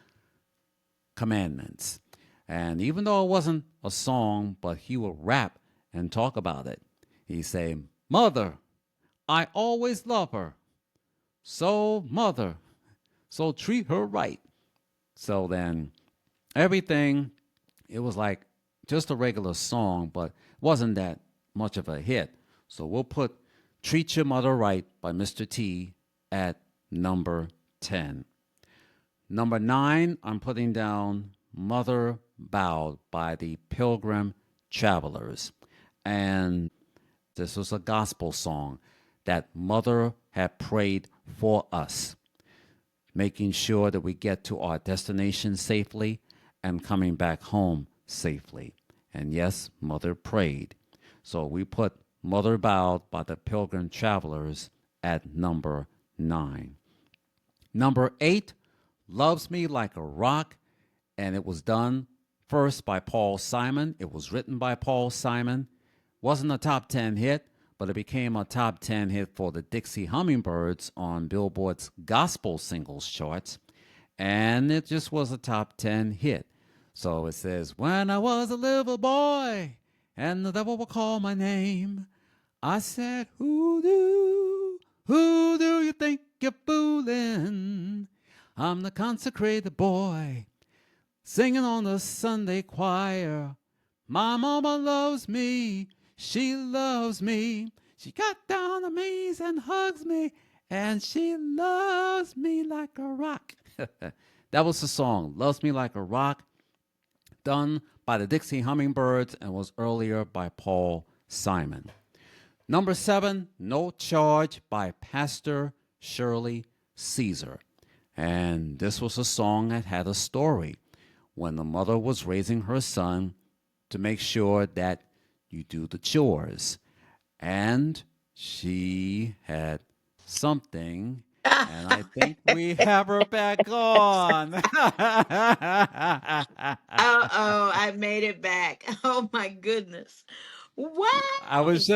Commandments. And even though it wasn't a song, but he would rap and talk about it. He'd say, Mother, I always love her. So, Mother, so treat her right. So then everything, it was like just a regular song, but wasn't that much of a hit. So we'll put Treat Your Mother Right by Mr. T at number 10. Number 9, I'm putting down Mother Bowed by the Pilgrim Travelers. And this was a gospel song that Mother had prayed for us, making sure that we get to our destination safely and coming back home safely. And yes, Mother prayed. So we put Mother Bowed by the Pilgrim Travelers at number 9. Number 8, Loves Me Like a Rock, and it was done first by Paul Simon. It was written by Paul Simon. Wasn't a top 10 hit, but it became a top 10 hit for the Dixie Hummingbirds on Billboard's gospel singles charts, and it just was a top 10 hit. So it says, when I was a little boy and the devil would call my name, I said, who do you think you're fooling? I'm the consecrated boy singing on the Sunday choir. My mama loves me. She loves me. She got down on my knees and hugs me, and she loves me like a rock. That was the song, Loves Me Like a Rock, done by the Dixie Hummingbirds and was earlier by Paul Simon. Number 7, No Charge by Pastor Shirley Caesar. And this was a song that had a story when the mother was raising her son to make sure that you do the chores. And she had something, and I think we have her back on. Uh-oh, I made it back. Oh my goodness. I Wow. was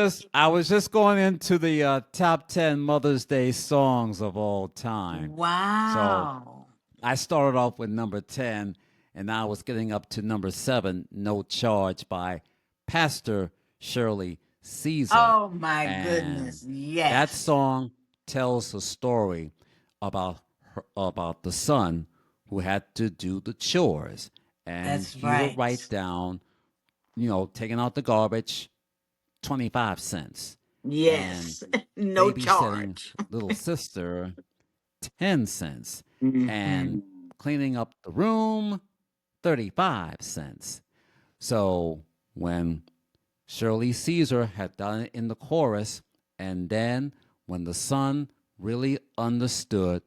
just going into the top 10 Mother's Day songs of all time. So Wow. I started off with number 10, and now I was getting up to number 7, No Charge by Pastor Shirley Caesar. Oh my goodness. And that Yes. song tells a story about about the son who had to do the chores. And That's he would write right. down, taking out the garbage, 25 cents. And Yes. No babysitting charge. little sister, 10 cents. Hmm. And cleaning up the room, 35 cents. So when Shirley Caesar had done it in the chorus, and then when the son really understood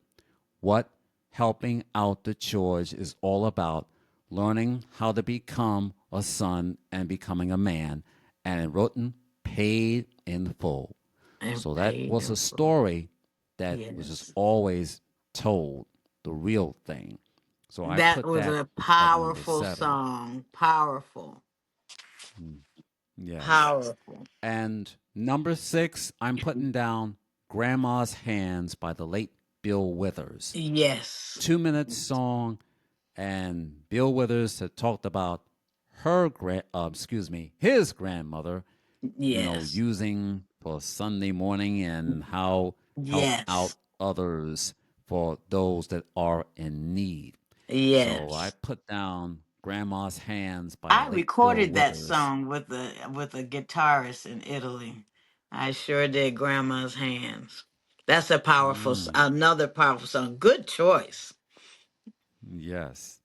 what helping out the chores is all about, learning how to become a son and becoming a man, and it written paid in full. So that Paid was in a full. story that was just Yes. always told, the real thing. So I That put was that a at number powerful 7. song. Powerful. Mm, yes. Powerful. And number 6, I'm putting down Grandma's Hands by the late Bill Withers. Yes. 2 minute song, and Bill Withers had talked about his grandmother, Yes. using for Sunday morning and how help out Yes. others for those that are in need. So I Yes. put down Grandma's Hands by the I late Bill recorded that Withers. song with a guitarist in Italy. I sure did. Grandma's Hands. That's a Mm, another powerful song. Good choice. yes.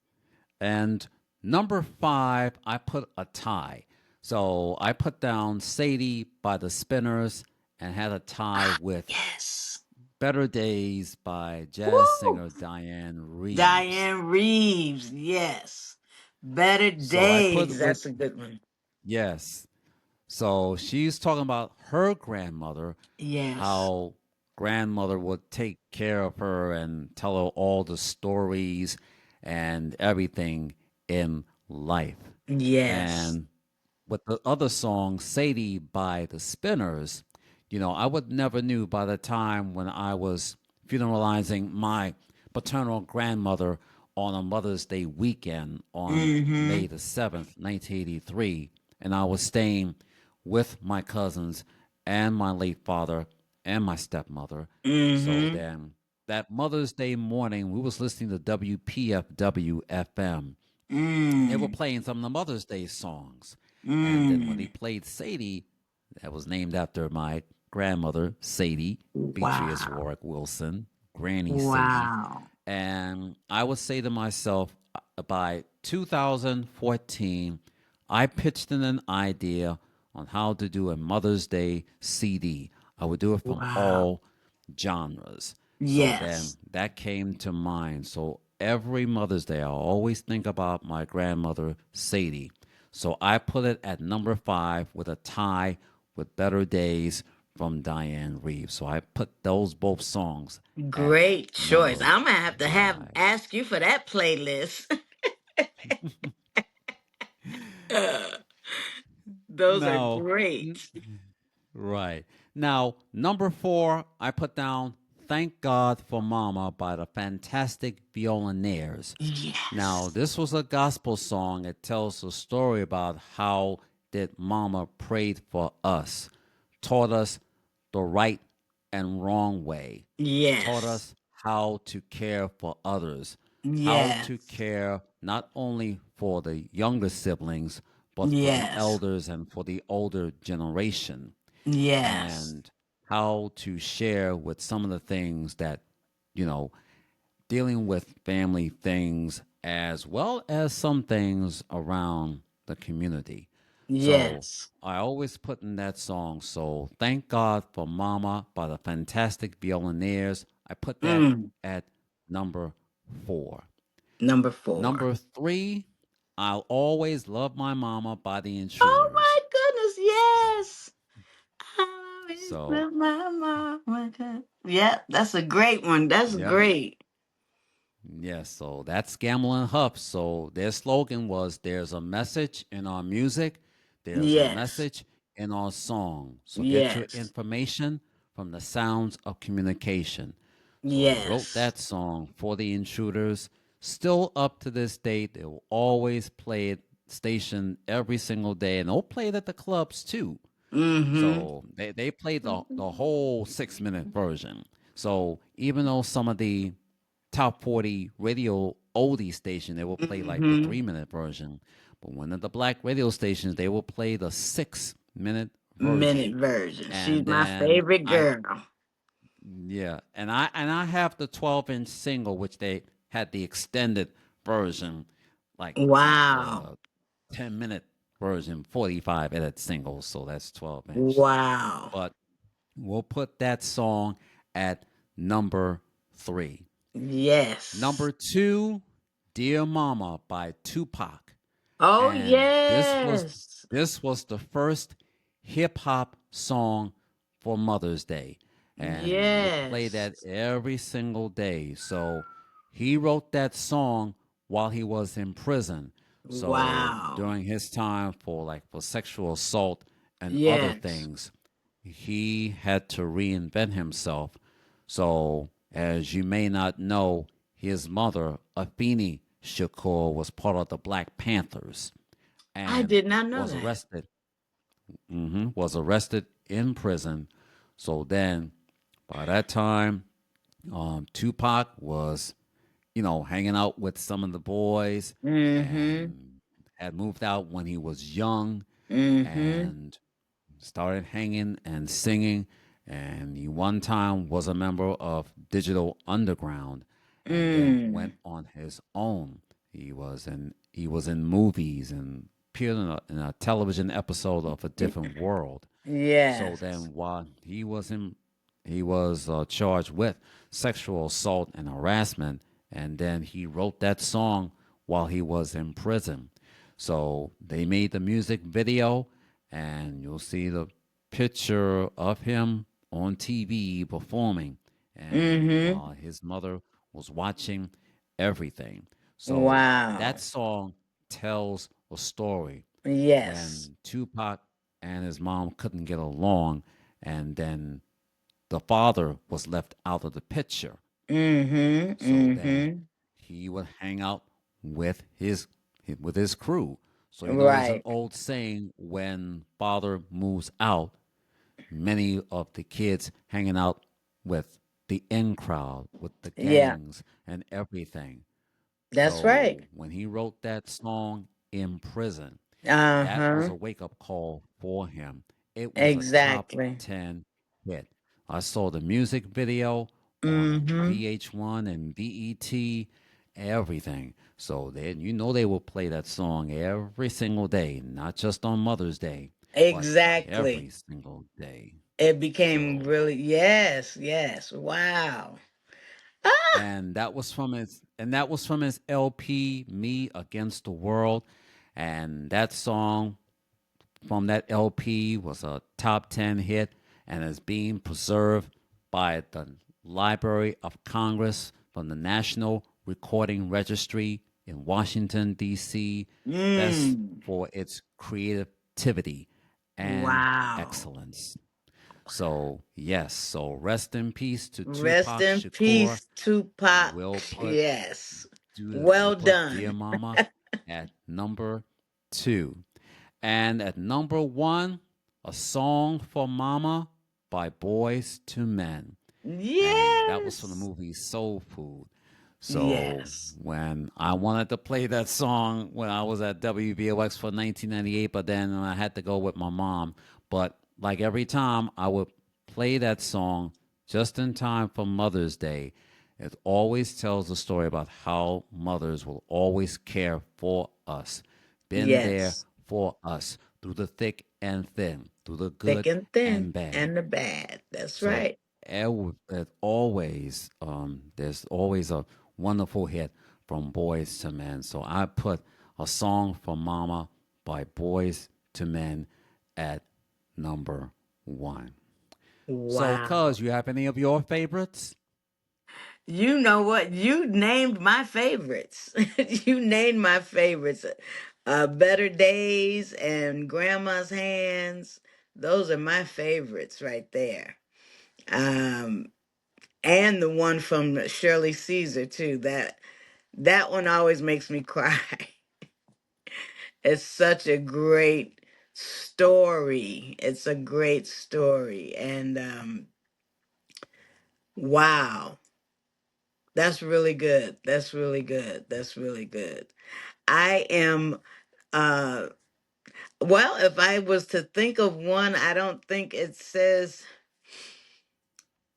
And number 5, I put a tie. So I put down Sadie by the Spinners and had a tie with Yes. Better Days by jazz Woo! singer Diane Reeves. Diane Reeves. Yes. Better So I put Days. with, That's a good one. yes. So she's talking about her grandmother, Yes. how grandmother would take care of her and tell her all the stories and everything in life. Yes. And with the other song, Sadie by the Spinners, I would never knew by the time when I was funeralizing my paternal grandmother on a Mother's Day weekend on Mm-hmm. May the 7th, 1983. And I was staying with my cousins and my late father and my stepmother. So Mm-hmm. then that Mother's Day morning, we was listening to WPFW FM, and they were Mm. playing some of the Mother's Day songs. And then when they Mm. played Sadie, that was named after my grandmother, Sadie Beatrice Wow. Warwick Wilson, Granny Sadie. Wow. And I would say to myself, by 2014, I pitched in an idea on how to do a Mother's Day CD. I would do it from Wow. all genres. So then Yes. that came to mind. So every Mother's Day, I always think about my grandmother, Sadie. So I put it at number 5 with a tie with Better Days from Diane Reeves. So I put those both songs at Great choice. number I'm gonna have to have 5. ask you for that playlist. Those are Now, great. right. Now, number 4, I put down Thank God for Mama by the Fantastic Violinaires. Now, Yes. this was a gospel song. It tells a story about how that Mama prayed for us, taught us the right and wrong way, taught Yes. us how to care for others, how to Yes. care not only for the younger siblings, but for the Yes. elders and for the older generation, Yes. and how to share with some of the things that, you know, dealing with family things as well as some things around the community. So Yes. I always put in that song. So Thank God for Mama by the Fantastic Violinaires. I put that Mm. at number 4. Number 4. Number 3, I'll Always Love My Mama by the Oh Intruders. my goodness, yes. I always So, love my mama. Yeah, that's a great one. That's yeah. great. Yes, so that's Gamble and Huff. So their slogan was there's a message in our music, there's a Yes. message in our song. So get your Yes. information from the sounds of communication. So they wrote Yes. that song for the intruders. Still up to this date, they will always play it station every single day, and they'll play it at the clubs too. Mm-hmm. So they played the whole 6 minute version. So even though some of the top 40 radio oldie station, they will play like the Mm-hmm. 3 minute version. But one of the black radio stations, they will play the 6 minute Minute version. version. She's And my then favorite girl. yeah, and I have the 12-inch single, which they had the extended version, like Wow. the 10-minute version, 45 edit singles. So that's 12-inch. Wow. But we'll put that song at number 3. Yes. Number 2, Dear Mama by Tupac. Oh, And yes. this was the first hip hop song for Mother's Day, and would play that Yes. every single day. So he wrote that song while he was in prison. So Wow. during his time for sexual assault and other Yes. things, he had to reinvent himself. So as you may not know, his mother, Afeni Shakur, was part of the Black Panthers I and did not know was that. arrested. Was arrested in prison. So then, by that time, Tupac was, hanging out with some of the boys Mm-hmm. and had moved out when he was young Mm-hmm. and started hanging and singing. And he one time was a member of Digital Underground, and then Mm. went on his own. He was in movies and appeared in a television episode of A Different World. So Yes. then, while he was charged with sexual assault and harassment, and then he wrote that song while he was in prison. So they made the music video, and you'll see the picture of him on TV performing, and Mm-hmm. while his mother was watching everything. So that Wow. song tells a story Yes. when Tupac and his mom couldn't get along, and then the father was left out of the picture. Mm-hmm. So then Mm-hmm. he would hang out with his crew. So there's an Right. old saying: when father moves out, many of the kids hanging out with the in crowd, with the Yeah. gangs and everything. That's right. So when he wrote that song in prison, that was Uh-huh. a wake up call for him. It was a top Exactly. 10 hit. I saw the music video on Mm-hmm. VH1 and BET, everything. So they will play that song every single day, not just on Mother's Day, but every Exactly. single day. It became So, really, yes, yes. Wow. Ah, and that was from his LP Me Against the World, and that song from that LP was a top 10 hit and is being preserved by the Library of Congress from the National Recording Registry in Washington, D.C. That's mm. for its creativity and Wow. excellence. So, yes, so rest in peace to Rest Tupac in Shakur. peace, Tupac. We'll put Yes. we'll Well put Dear done. Mama at number 2. And at number 1, A Song for Mama by Boys to Men. And that was from the Yes. movie Soul Food. So Yes. when I wanted to play that song when I was at WBOX for 1998, but then I had to go with my mom. But like every time, I would play that song just in time for Mother's Day. It always tells a story about how mothers will always care for us, been there Yes. for us through the thick and thin, through the Thick good and thin and bad. and the bad. That's So right. there's always a wonderful hit from Boys to Men. So I put A Song for Mama by Boys to Men at number 1. So, Wow. cuz, you have any of your favorites? You know what? You named my favorites. You named my favorites. Better Days and Grandma's Hands. Those are my favorites right there. Um, and the one from Shirley Caesar too. That one always makes me cry. It's such a great story. It's a great story. And wow, that's really good. That's really good. That's really good. I am uh well, if I was to think of one, I don't think it says,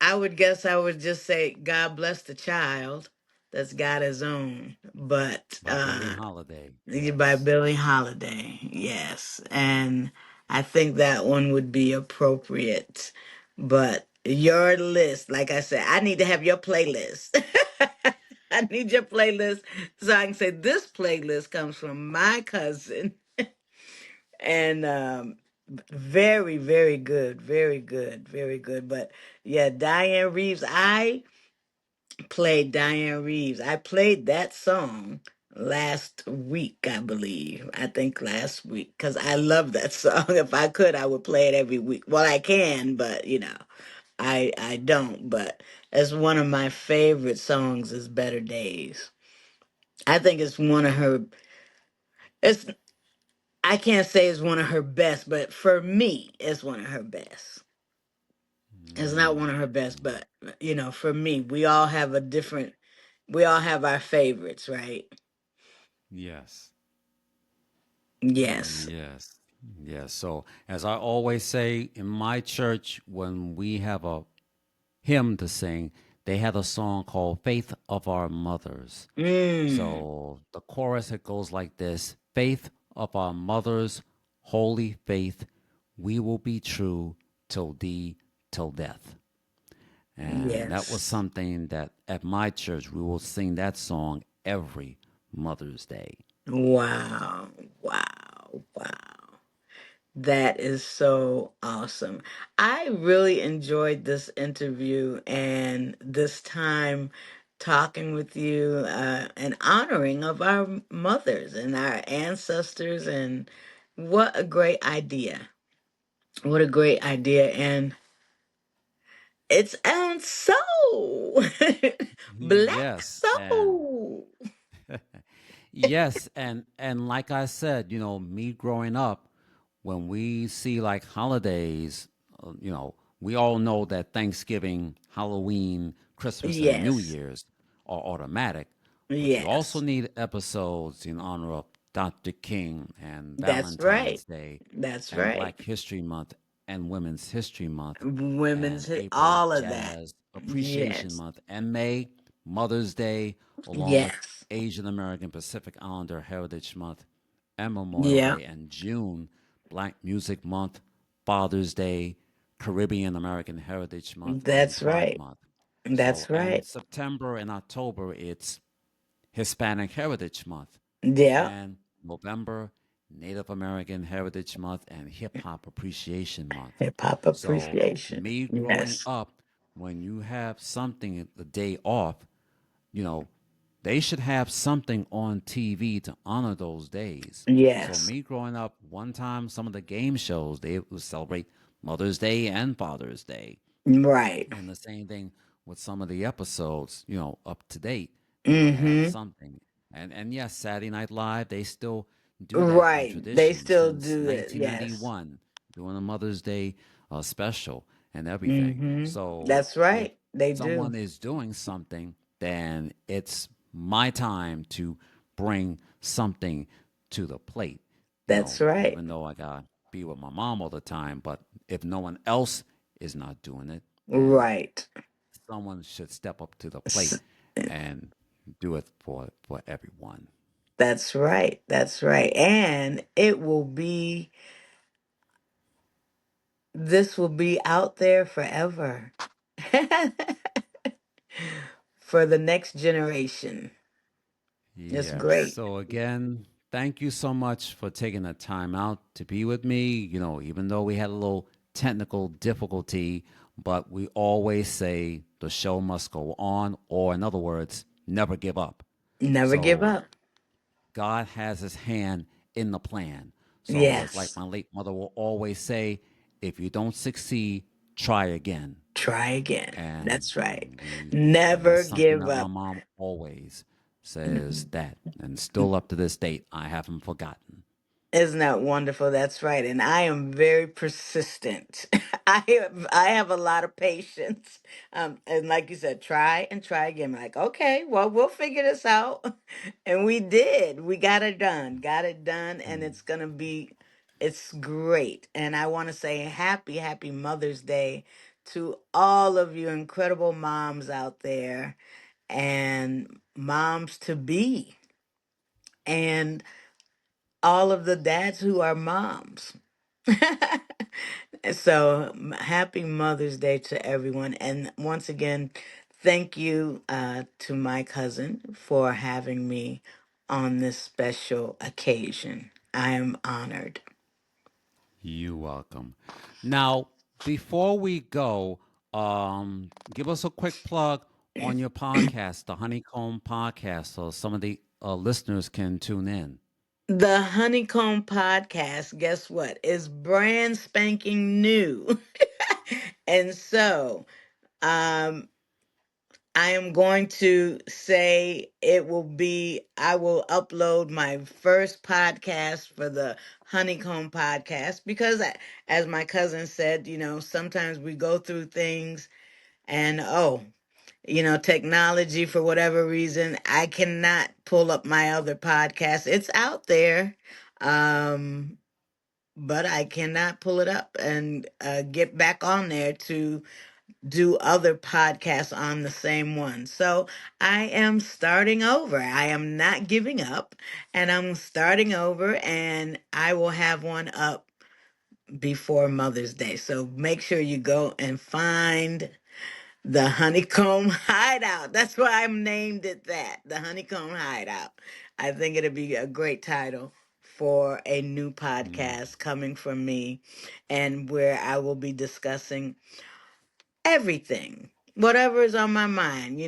I would guess I would just say God bless the child that's got his own. But By Billie Holiday. by Yes. Billie Holiday. Yes. And I think that one would be appropriate. But your list, like I said, I need to have your playlist. I need your playlist so I can say this playlist comes from my cousin. And Very, very good. Very good. Very good. But yeah, Diane Reeves, I played Diane Reeves. I played that song last week, I believe. I think last week, because I love that song. If I could, I would play it every week. Well, I can, but I don't. But it's one of my favorite songs is Better Days. I think it's one of her. It's I can't say it's one of her best, but for me, it's one of her best. It's not one of her best, Mm, but for me, we all have our favorites, right? yes. Yes. Yes. Yes. So, as I always say in my church, when we have a hymn to sing, they had a song called Faith of Our Mothers. Mm. So, the chorus, it goes like this: Faith of our mothers, holy faith, we will be true till thee, till death. And that was Yes. something that at my church, we will sing that song every Mother's Day. Wow. Wow. Wow. That is so awesome. I really enjoyed this interview and this time talking with you and honoring of our mothers and our ancestors. And what a great idea. What a great idea. And it's on soul. Black Yes. And soul. yes, and like I said, me growing up, when we see like holidays, we all know that Thanksgiving, Halloween, Christmas, and New Yes. Year's are automatic, but you also Yes. need episodes in honor of Dr. King and That's right. Valentine's Day That's and right. Black History Month and Women's History Month Women's and hit April all of that. Jazz Appreciation Yes. Month and May Mother's Day, along with Yes. Asian American Pacific Islander Heritage Month and Memorial Yeah. Day, and June Black Music Month, Father's Day, Caribbean American Heritage Month, and That's Pride right. Month. So, That's and right. September and October, it's Hispanic Heritage Month, Yeah. and November, Native American Heritage Month and Hip Hop Appreciation Month. Hip hop So, appreciation. me growing Yes. up, when you have something the day off, you know, they should have something on TV to honor those days. So, Yes. me growing up, one time, some of the game shows, they would celebrate Mother's Day and Father's Day. Right. And the same thing with some of the episodes, up to date, they would have Mm-hmm. something. And yes, Saturday Night Live, they still do that in Right. They tradition still since do it. Yes. 1991, doing a Mother's Day special and everything. Mm-hmm. So That's if right. They do. someone is doing something, then it's my time to bring something to the plate. That's right. Even though I got to be with my mom all the time, but if no one else is not doing it, then Right. someone should step up to the plate S- and do it for everyone. That's right. That's right. And this will be out there forever for the next generation. It's Yes. great. So again, thank you so much for taking the time out to be with me. Even though we had a little technical difficulty, but we always say the show must go on, or in other words, never give up. Never give So up. God has his hand in the plan. So it's like Yes. my late mother will always say, if you don't succeed, try again. Try again. And That's right. and that's Never something give that my up. mom always says Mhm. that, and still up to this date, I haven't forgotten. Isn't that wonderful? That's right. And I am very persistent. I have a lot of patience. And like you said, try and try again. Like, okay, well, we'll figure this out. And we did. We got it done. Got it done. And Mm. it's great. And I want to say happy, happy Mother's Day to all of you incredible moms out there and moms to be. And all of the dads who are moms. So happy Mother's Day to everyone. And once again, thank you to my cousin for having me on this special occasion. I am honored. You're welcome. Now, before we go, give us a quick plug on your podcast, the Honeycomb Podcast, so some of the listeners can tune in. The Honeycomb Podcast, guess what, is brand spanking new. And so, um, I am going to say I will upload my first podcast for the Honeycomb Podcast because, as my cousin said, sometimes we go through things and, technology, for whatever reason, I cannot pull up my other podcast. It's out there. Um, but I cannot pull it up and get back on there to do other podcasts on the same one. So I am starting over. I am not giving up, and I'm starting over, and I will have one up before Mother's Day. So make sure you go and find the Honeycomb Hideout. That's why I named it that, the Honeycomb Hideout. I think it'd be a great title for a new Mm. podcast coming from me, and where I will be discussing everything, whatever is on my mind,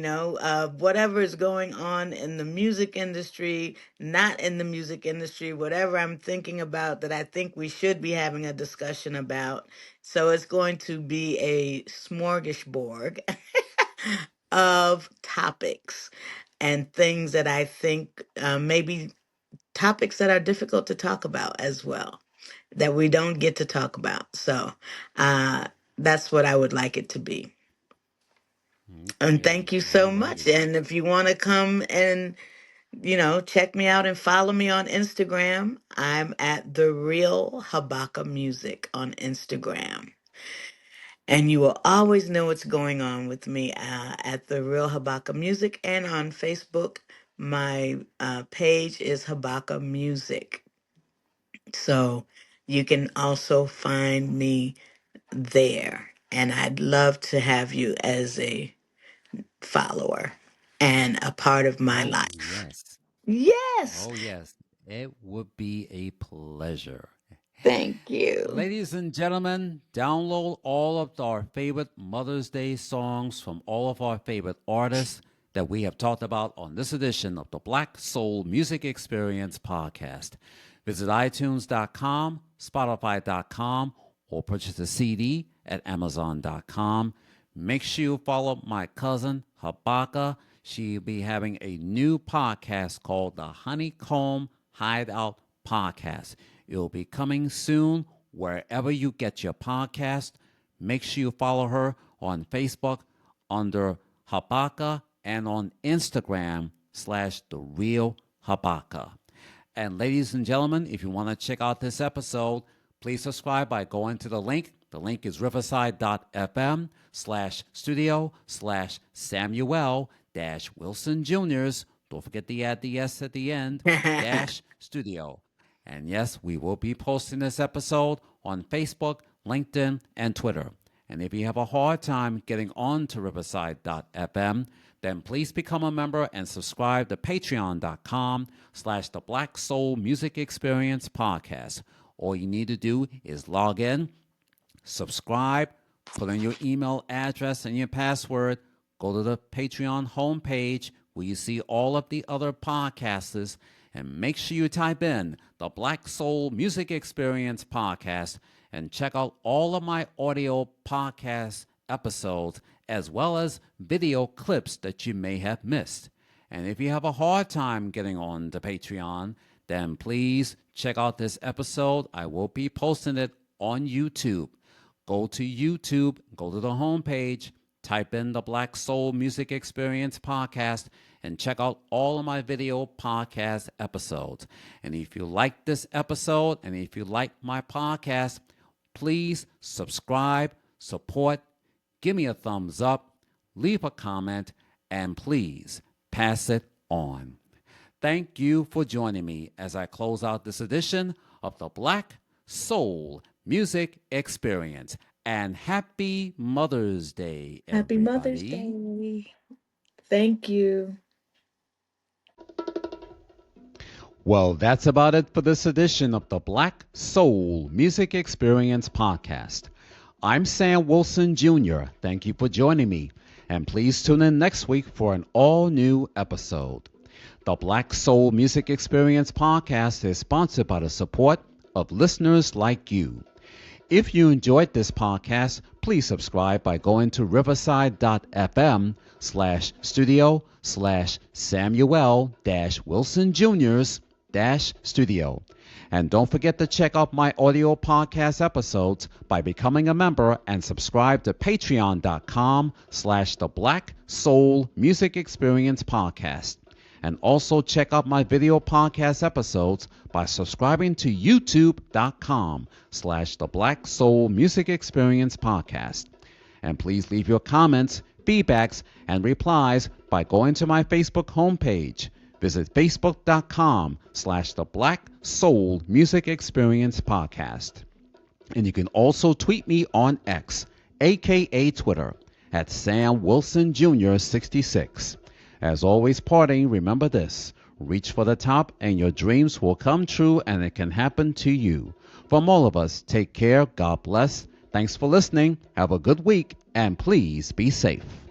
whatever is going on in the music industry, not in the music industry, whatever I'm thinking about that I think we should be having a discussion about. So it's going to be a smorgasbord of topics and things that I think maybe topics that are difficult to talk about as well, that we don't get to talk about. So uh, that's what I would like it to be. And Okay. thank you All so much. righty. And if you want to come and, check me out and follow me on Instagram, I'm at The Real Habaka Music on Instagram. And you will always know what's going on with me at The Real Habaka Music. And on Facebook, my page is Habaka Music. So you can also find me there. And I'd love to have you as a follower and a part of my Oh, life. yes. Yes. Oh, yes. It would be a pleasure. Thank you. Ladies and gentlemen, download all of our favorite Mother's Day songs from all of our favorite artists that we have talked about on this edition of the Black Soul Music Experience podcast. Visit iTunes.com, Spotify.com, or purchase a CD at Amazon.com. Make sure you follow my cousin, Habaka. She'll be having a new podcast called the Honeycomb Hideout Podcast. It'll be coming soon wherever you get your podcast. Make sure you follow her on Facebook under Habaka and on Instagram /The Real Habaka. And ladies and gentlemen, if you want to check out this episode, please subscribe by going to the link. The link is riverside.fm/studio/Samuel Wilson Jr.'s. Don't forget to add the S at the end, dash studio. And yes, we will be posting this episode on Facebook, LinkedIn, and Twitter. And if you have a hard time getting on to riverside.fm, then please become a member and subscribe to patreon.com/the Black Soul Music Experience Podcast. All you need to do is log in, subscribe, put in your email address and your password, go to the Patreon homepage where you see all of the other podcasters, and make sure you type in the Black Soul Music Experience Podcast and check out all of my audio podcast episodes as well as video clips that you may have missed. And if you have a hard time getting on the Patreon, then please check out this episode. I will be posting it on YouTube. Go to YouTube, go to the homepage, type in the Black Soul Music Experience Podcast, and check out all of my video podcast episodes. And if you like this episode and if you like my podcast, please subscribe, support, give me a thumbs up, leave a comment, and please pass it on. Thank you for joining me as I close out this edition of the Black Soul Music Experience. And happy Mother's Day, Happy Mother's everybody. Day. Thank you. Well, that's about it for this edition of the Black Soul Music Experience Podcast. I'm Sam Wilson Jr. Thank you for joining me, and please tune in next week for an all-new episode. The Black Soul Music Experience Podcast is sponsored by the support of listeners like you. If you enjoyed this podcast, please subscribe by going to riverside.fm/studio/Samuel-Wilson Jr.'s studio. And don't forget to check out my audio podcast episodes by becoming a member and subscribe to patreon.com/the Black Soul Music Experience Podcast. And also check out my video podcast episodes by subscribing to youtube.com/the Black Soul Music Experience Podcast. And please leave your comments, feedbacks, and replies by going to my Facebook homepage. Visit facebook.com/the Black Soul Music Experience Podcast. And you can also tweet me on X, aka Twitter, at Sam Wilson Jr. 66. As always, parting, remember this: reach for the top and your dreams will come true, and it can happen to you. From all of us, take care, God bless. Thanks for listening. Have a good week, and please be safe.